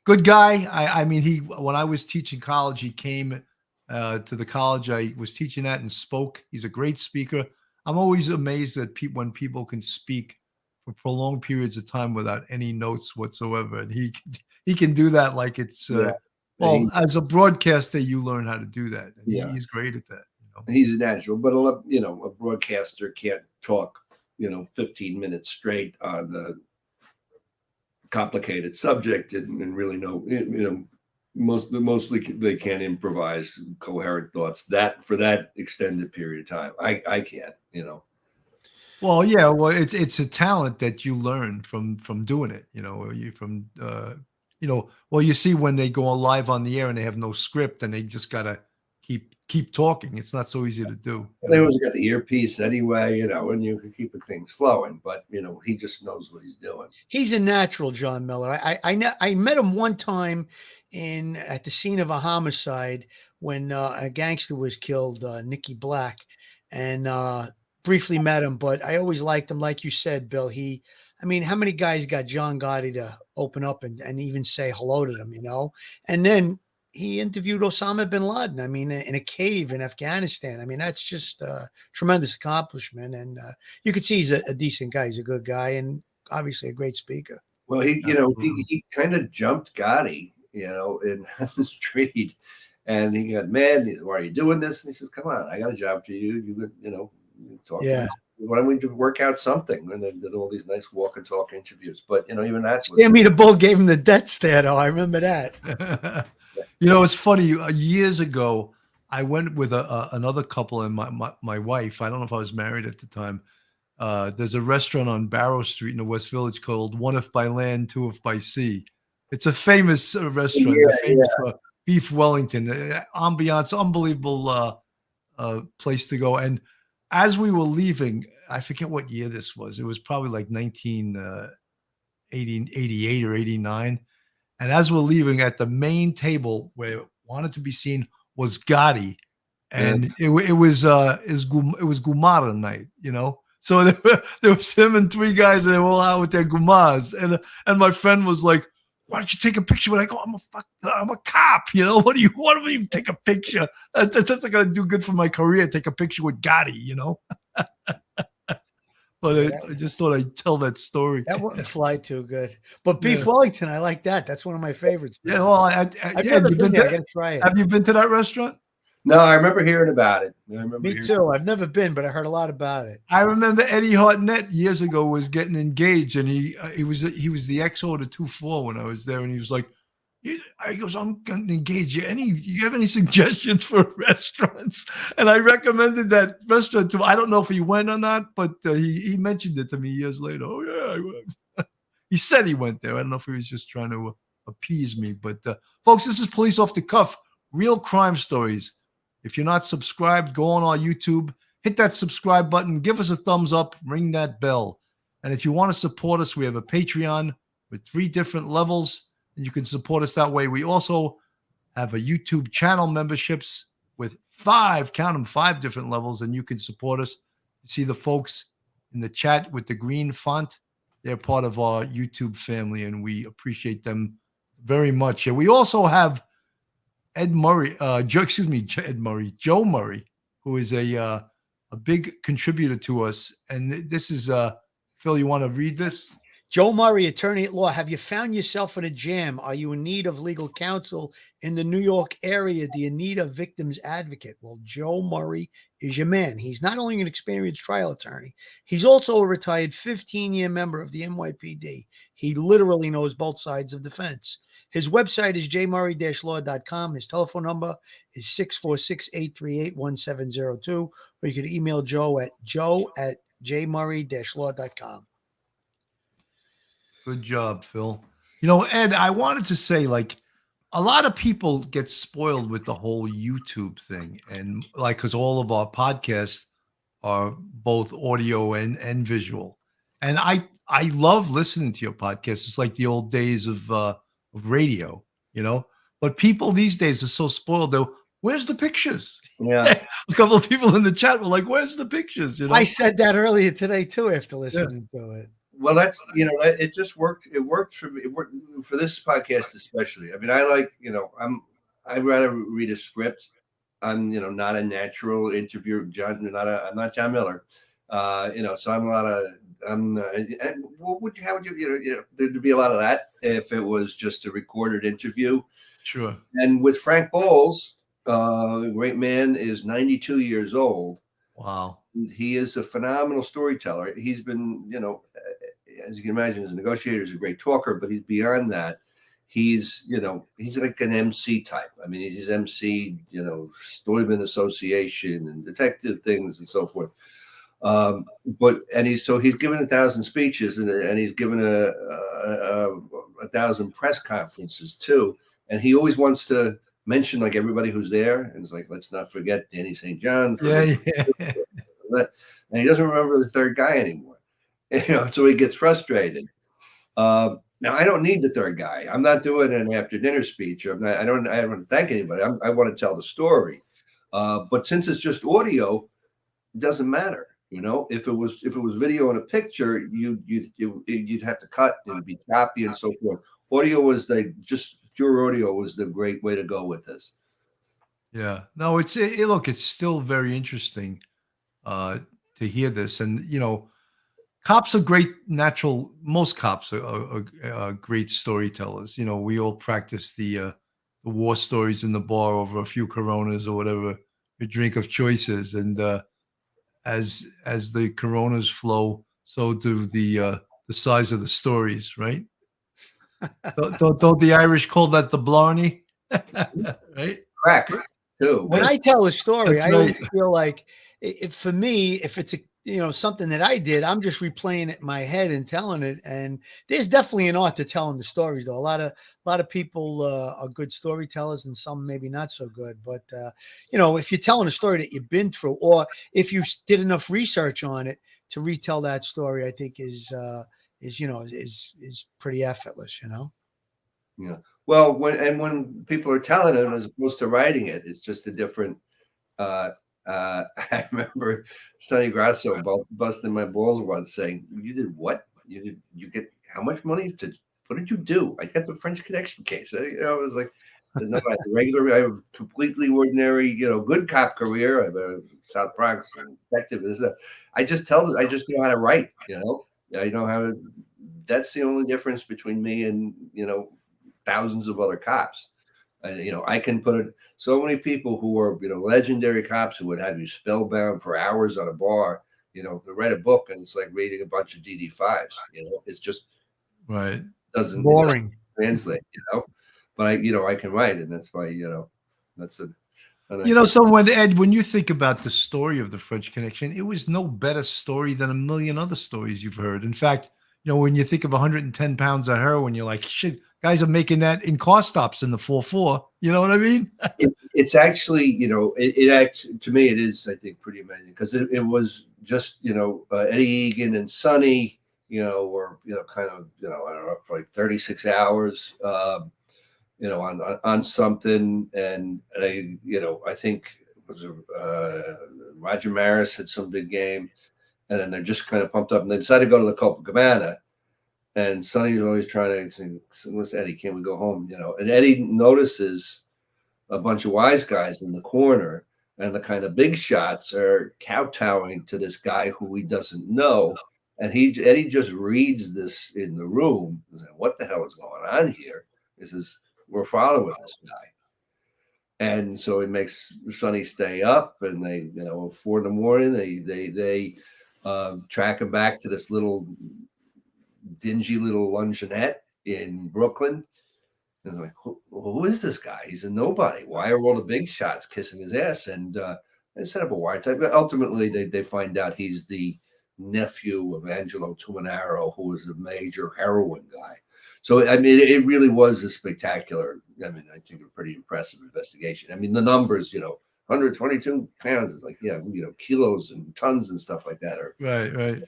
good guy. I mean, when I was teaching college, he came to the college I was teaching at and spoke. He's a great speaker. I'm always amazed at when people can speak for prolonged periods of time without any notes whatsoever. And he can do that like it's well, as a broadcaster, you learn how to do that. And he's great at that. You know? He's a natural, but a broadcaster can't talk 15 minutes straight on a complicated subject and really know, mostly they can't improvise coherent thoughts for that extended period of time. I can't, Well, yeah, well, it's a talent that you learn from doing it, well, you see when they go live on the air and they have no script and they just gotta keep talking. It's not so easy to do. They always got the earpiece anyway, and you can keep things flowing, but he just knows what he's doing. He's a natural, John Miller. I met him one time at the scene of a homicide when a gangster was killed, Nicky Black, and briefly met him, but I always liked him. Like you said, Bill, how many guys got John Gotti to open up and even say hello to them, and then he interviewed Osama bin Laden, in a cave in Afghanistan. That's just a tremendous accomplishment. And you could see he's a decent guy. He's a good guy and obviously a great speaker. Well, he kind of jumped Gotti, in the street, and he got mad. Why are you doing this? And he says, come on, I got a job for you. You talk. Yeah. Why don't we work out something? And they did all these nice walk and talk interviews. But, even that. Sammy the Bull gave him the death stare, though. I remember that. It's funny. Years ago, I went with another couple and my wife. I don't know if I was married at the time. There's a restaurant on Barrow Street in the West Village called One If by Land, Two If by Sea. It's a famous restaurant, famous for beef Wellington. Ambiance, unbelievable place to go. And as we were leaving, I forget what year this was. It was probably like 1988 or 89. And as we're leaving, at the main table where it wanted to be seen was Gotti, and it was Gumara night, So there was him and 3 guys, and they were all out with their Gumas, and my friend was like, why don't you take a picture? When I go, I'm a cop. You know, what do you even take a picture? That's not going to do good for my career. Take a picture with Gotti, you know. But I just thought I'd tell that story. That wouldn't fly too good. But Beef Yeah. Wellington, I like that. That's one of my favorites. Yeah, well, I've never been there. I got to try it. Have you been to that restaurant? No, I remember hearing about it. Me too. I've never been, but I heard a lot about it. I remember Eddie Hartnett years ago was getting engaged, and he was the XO of the 2-4 when I was there, and he was like, he goes, I'm going to engage you. You have any suggestions for restaurants? And I recommended that restaurant to him. I don't know if he went or not, but he mentioned it to me years later. Oh yeah, I went. He said he went there. I don't know if he was just trying to appease me, but folks, this is Police Off the Cuff, real crime stories. If you're not subscribed, go on our YouTube, hit that subscribe button, give us a thumbs up, ring that bell. And if you want to support us, we have a Patreon with 3 different levels, and you can support us that way. We also have a YouTube channel memberships with 5 different levels, and you can support us. You see the folks in the chat with the green font. They're part of our YouTube family, and we appreciate them very much. And we also have Joe Murray, who is a big contributor to us. And this is Phil, you want to read this? Joe Murray, attorney at law. Have you found yourself in a jam? Are you in need of legal counsel in the New York area? Do you need a victim's advocate? Well, Joe Murray is your man. He's not only an experienced trial attorney, he's also a retired 15-year member of the NYPD. He literally knows both sides of the fence. His website is jmurray-law.com. His telephone number is 646-838-1702, or you can email Joe at joe@jmurray-law.com. Good job, Phil. You know, Ed, I wanted to say, like, a lot of people get spoiled with the whole YouTube thing. And like, because all of our podcasts are both audio and visual. And I love listening to your podcast. It's like the old days of radio, you know. But people these days are so spoiled, though. Where's the pictures? Yeah. A couple of people in the chat were like, where's the pictures? You know, I said that earlier today, too, after listening to it. Well, that's, it just worked. It worked for me. It worked for this podcast, especially. I mean, I like, I'd rather read a script. I'm, not a natural interviewer. I'm not John Miller. So there'd be a lot of that if it was just a recorded interview. Sure. And with Frank Bowles, the great man is 92 years old. Wow. He is a phenomenal storyteller. He's been, as you can imagine, as a negotiator, he's a great talker, but he's beyond that. He's like an MC type. I mean, he's MC, Storyman Association and detective things and so forth. He's given 1,000 speeches and he's given a 1,000 press conferences too. And he always wants to mention like everybody who's there. And it's like, let's not forget Danny St. John. Yeah. And he doesn't remember the third guy anymore. So he gets frustrated. Now I don't need the third guy. I'm not doing an after dinner speech. I don't want to thank anybody. I want to tell the story. But since it's just audio, it doesn't matter. If it was video and a picture, you'd have to cut and be choppy and so forth. Audio was just pure audio was the great way to go with this. Yeah. No, it's still very interesting to hear this. And, cops are great most cops are great storytellers. We all practice the war stories in the bar over a few Coronas or whatever your drink of choice is. And as the Coronas flow, so do the size of the stories, right? don't the Irish call that the blarney? Right? Crack, too. When I tell a story, That's I right. always feel like for me, if it's something that I did, I'm just replaying it in my head and telling it. And there's definitely an art to telling the stories, though. A lot of people are good storytellers, and some maybe not so good. But if you're telling a story that you've been through, or if you did enough research on it to retell that story, I think is pretty effortless. Yeah. Well, when people are telling it as opposed to writing it, it's just a different. I remember Sonny Grosso busting my balls once saying, "You did what? You get how much money to what did you do? I got the French Connection case. I was like, no, I have a completely ordinary, good cop career. I have a South Bronx detective. I just know how to write. I know how to. That's the only difference between me and thousands of other cops. I can put it. So many people who are legendary cops who would have you spellbound for hours on a bar. To write a book and it's like reading a bunch of DD5s. It's just right. Doesn't boring translate. But I can write, and that's why that's a nice so when you think about the story of the French Connection, it was no better story than a million other stories you've heard. In fact, when you think of 110 pounds of heroin, you're like, shit, guys are making that in car stops in the 4-4. You know what I mean? It's actually, it actually, to me, it is, I think, pretty amazing because it was just, Eddie Egan and Sonny, were, kind of, I don't know, for like 36 hours, on something. And I think it was Roger Maris had some big game, and then they're just kind of pumped up, and they decided to go to the Copacabana. And Sonny's always trying to say, listen, Eddie, can we go home? And Eddie notices a bunch of wise guys in the corner, and the kind of big shots are kowtowing to this guy who he doesn't know. And Eddie just reads this in the room. He's like, what the hell is going on here? He says, we're following this guy. And so he makes Sonny stay up, and they, 4 a.m, they track him back to this little dingy little luncheonette in Brooklyn. And I'm like, who is this guy? He's a nobody. Why are all the big shots kissing his ass? And they set up a wiretap. But ultimately, they find out he's the nephew of Angelo Tuminaro, who was a major heroin guy. So, I mean, it really was a spectacular, I think a pretty impressive investigation. I mean, the numbers, 122 pounds is like, kilos and tons and stuff like that are right.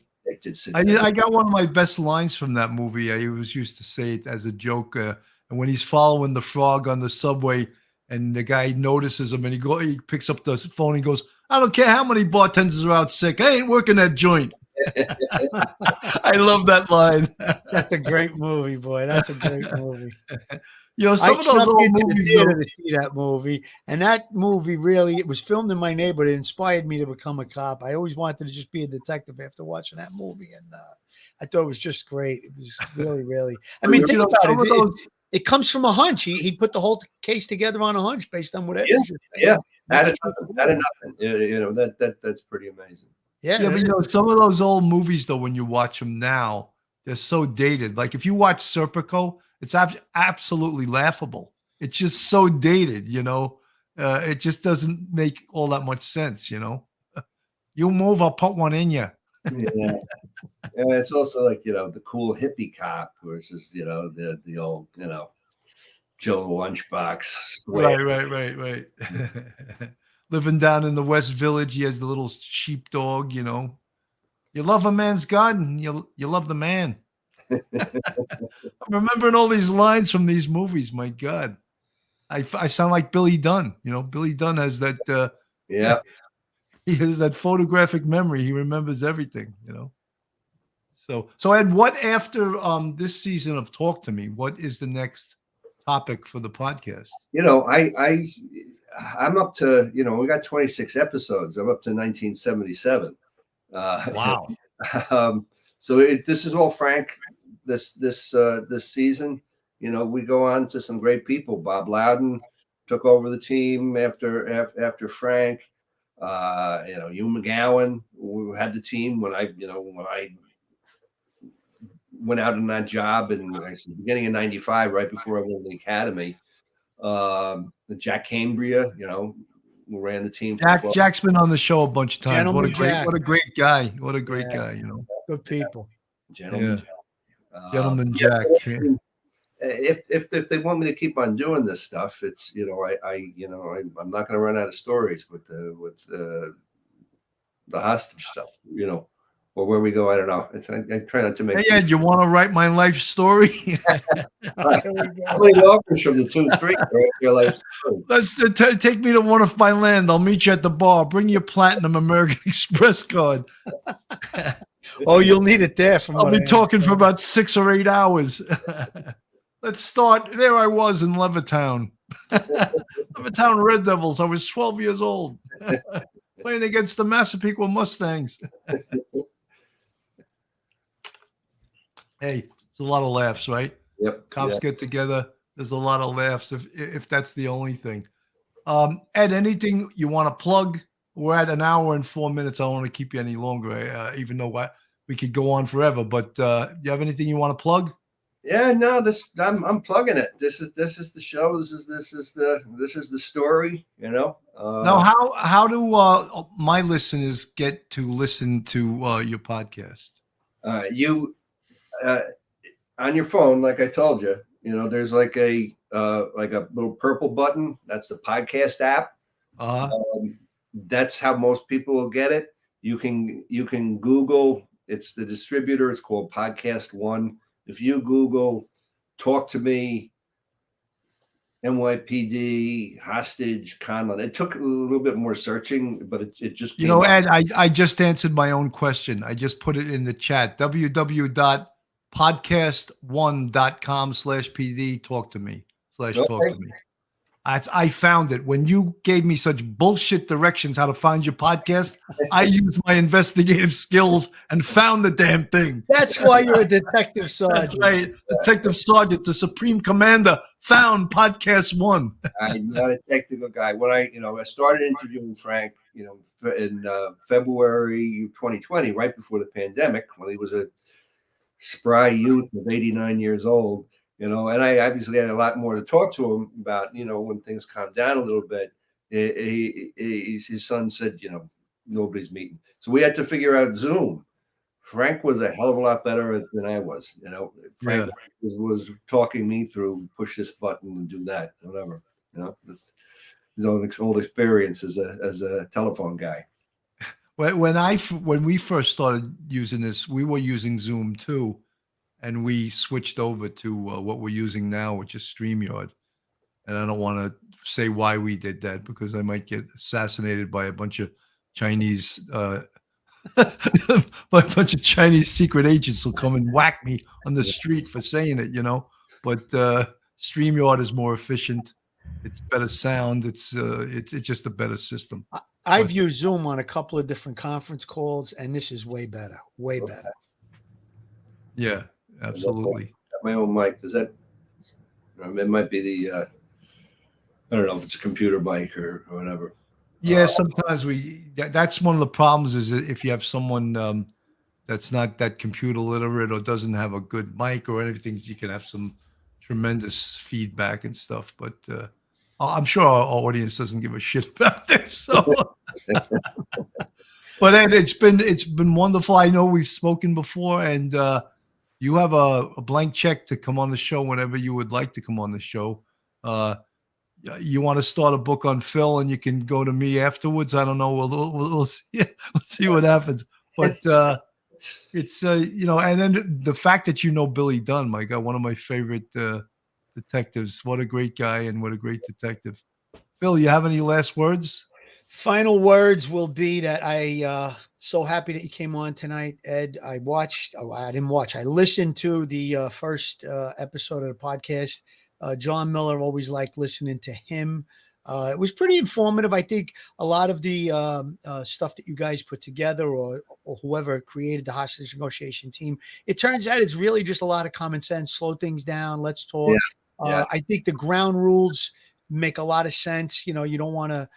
I got one of my best lines from that movie. I was used to say it as a joke. And when he's following the frog on the subway, and the guy notices him, and he picks up the phone and goes, "I don't care how many bartenders are out sick. I ain't working that joint." I love that line. That's a great movie, boy. That's a great movie. Some of those old movies to see that movie, and that movie really, it was filmed in my neighborhood. It inspired me to become a cop. I always wanted to just be a detective after watching that movie, and I thought it was just great. It was really, really. I mean, think about it. It comes from a hunch. He put the whole case together on a hunch based on whatever. Out of nothing. That's pretty amazing. Yeah, but some of those old movies, though, when you watch them now, they're so dated. Like if you watch Serpico, it's absolutely laughable. It's just so dated, it just doesn't make all that much sense, You move, I'll put one in you. Yeah. And it's also like, the cool hippie cop versus, the old, Joe Lunchbox. Right. Living down in the West Village, he has the little sheepdog, You love a man's garden, you love the man. I'm remembering all these lines from these movies. My God, I sound like Billy Dunn. Billy Dunn has that. He has that photographic memory. He remembers everything. So Ed, what after this season of Talk to Me? What is the next topic for the podcast? I'm up to we got 26 episodes. I'm up to 1977. Wow. So this is all Frank. This season, we go on to some great people. Bob Loudon took over the team after Frank. Hugh McGowan, who had the team when I went out on that job in the beginning of '95, right before I went to the academy. Jack Cambria, who ran the team. Jack's been on the show a bunch of times. Gentleman what a great guy. What a great guy. Good people. Gentleman Jack. If they want me to keep on doing this stuff, it's I'm not going to run out of stories with the hostage stuff. or where we go. I don't know. I try not to make. Hey, Ed, you want to write my life story? How many offers from the 2-3? Right? Your life story. Let's take me to one of my land. I'll meet you at the bar. Bring your platinum American Express card. Oh, you'll need it there. I'll be talking for about 6 or 8 hours. Let's start. There I was in Levittown. Levittown Red Devils. I was 12 years old. Playing against the Massapequa Mustangs. Hey, it's a lot of laughs, right? Yep. Cops get together. There's a lot of laughs if that's the only thing. Ed, anything you want to plug? We're at an hour and 4 minutes. I don't want to keep you any longer, even though we could go on forever. But you have anything you want to plug? Yeah, no. I'm plugging it. This is the show. This is the story. You know. Now, how do my listeners get to listen to your podcast? You on your phone, like I told you. You know, there's like a little purple button. That's the podcast app. That's how most people will get it. You can Google. It's the distributor. It's called Podcast One. If you Google "Talk to Me," NYPD, hostage, Conlon. It took a little bit more searching, but it just Ed, I just answered my own question. I just put it in the chat. www.podcast1.com/PD. Talk to me /talk to me. I found it. When you gave me such bullshit directions how to find your podcast, I used my investigative skills and found the damn thing. That's why you're a detective sergeant. That's right. Detective Sergeant, the Supreme Commander, found Podcast One. I'm not a technical guy. When I started interviewing Frank, in February 2020, right before the pandemic, when he was a spry youth of 89 years old. And I obviously had a lot more to talk to him about, when things calmed down a little bit. His son said, nobody's meeting. So we had to figure out Zoom. Frank was a hell of a lot better than I was. Frank was talking me through, push this button and do that, whatever. His own old experience as a telephone guy. When we first started using this, we were using Zoom too. And we switched over to what we're using now, which is StreamYard. And I don't want to say why we did that because I might get assassinated by a bunch of Chinese, secret agents will come and whack me on the street for saying it, But StreamYard is more efficient. It's better sound. It's just a better system. I've used Zoom on a couple of different conference calls, and this is way better. Way better. Yeah. Absolutely. My own mic. Does that? It might be the. I don't know if it's a computer mic or whatever. Yeah, sometimes that's one of the problems is if you have someone that's not that computer literate or doesn't have a good mic or anything, you can have some tremendous feedback and stuff. But I'm sure our audience doesn't give a shit about this. So. But Ed, it's been wonderful. I know we've spoken before, and. You have a blank check to come on the show whenever you would like to come on the show. You want to start a book on Phil, and you can go to me afterwards. I don't know. We'll see. We'll see what happens. But it's and then the fact that Billy Dunn, my God, one of my favorite detectives. What a great guy, and what a great detective. Phil, you have any last words? Final words will be that I so happy that you came on tonight, Ed. I listened to the first episode of the podcast. John Miller, always liked listening to him. It was pretty informative. I think a lot of the stuff that you guys put together or whoever created the hostage negotiation team, it turns out it's really just a lot of common sense. Slow things down. Let's talk. Yeah. I think the ground rules make a lot of sense. You don't want to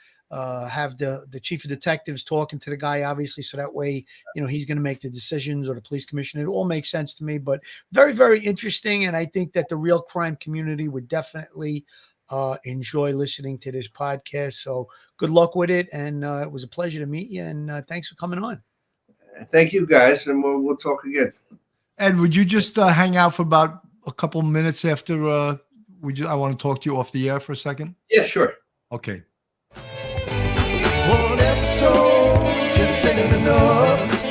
have the chief of detectives talking to the guy, obviously, so that way, he's going to make the decisions, or the police commissioner. It all makes sense to me, but very, very interesting. And I think that the real crime community would definitely enjoy listening to this podcast. So good luck with it. And it was a pleasure to meet you. And thanks for coming on. Thank you, guys. And we'll talk again. Ed, would you just hang out for about a couple minutes after I want to talk to you off the air for a second? Yeah, sure. Okay. One episode just ain't enough.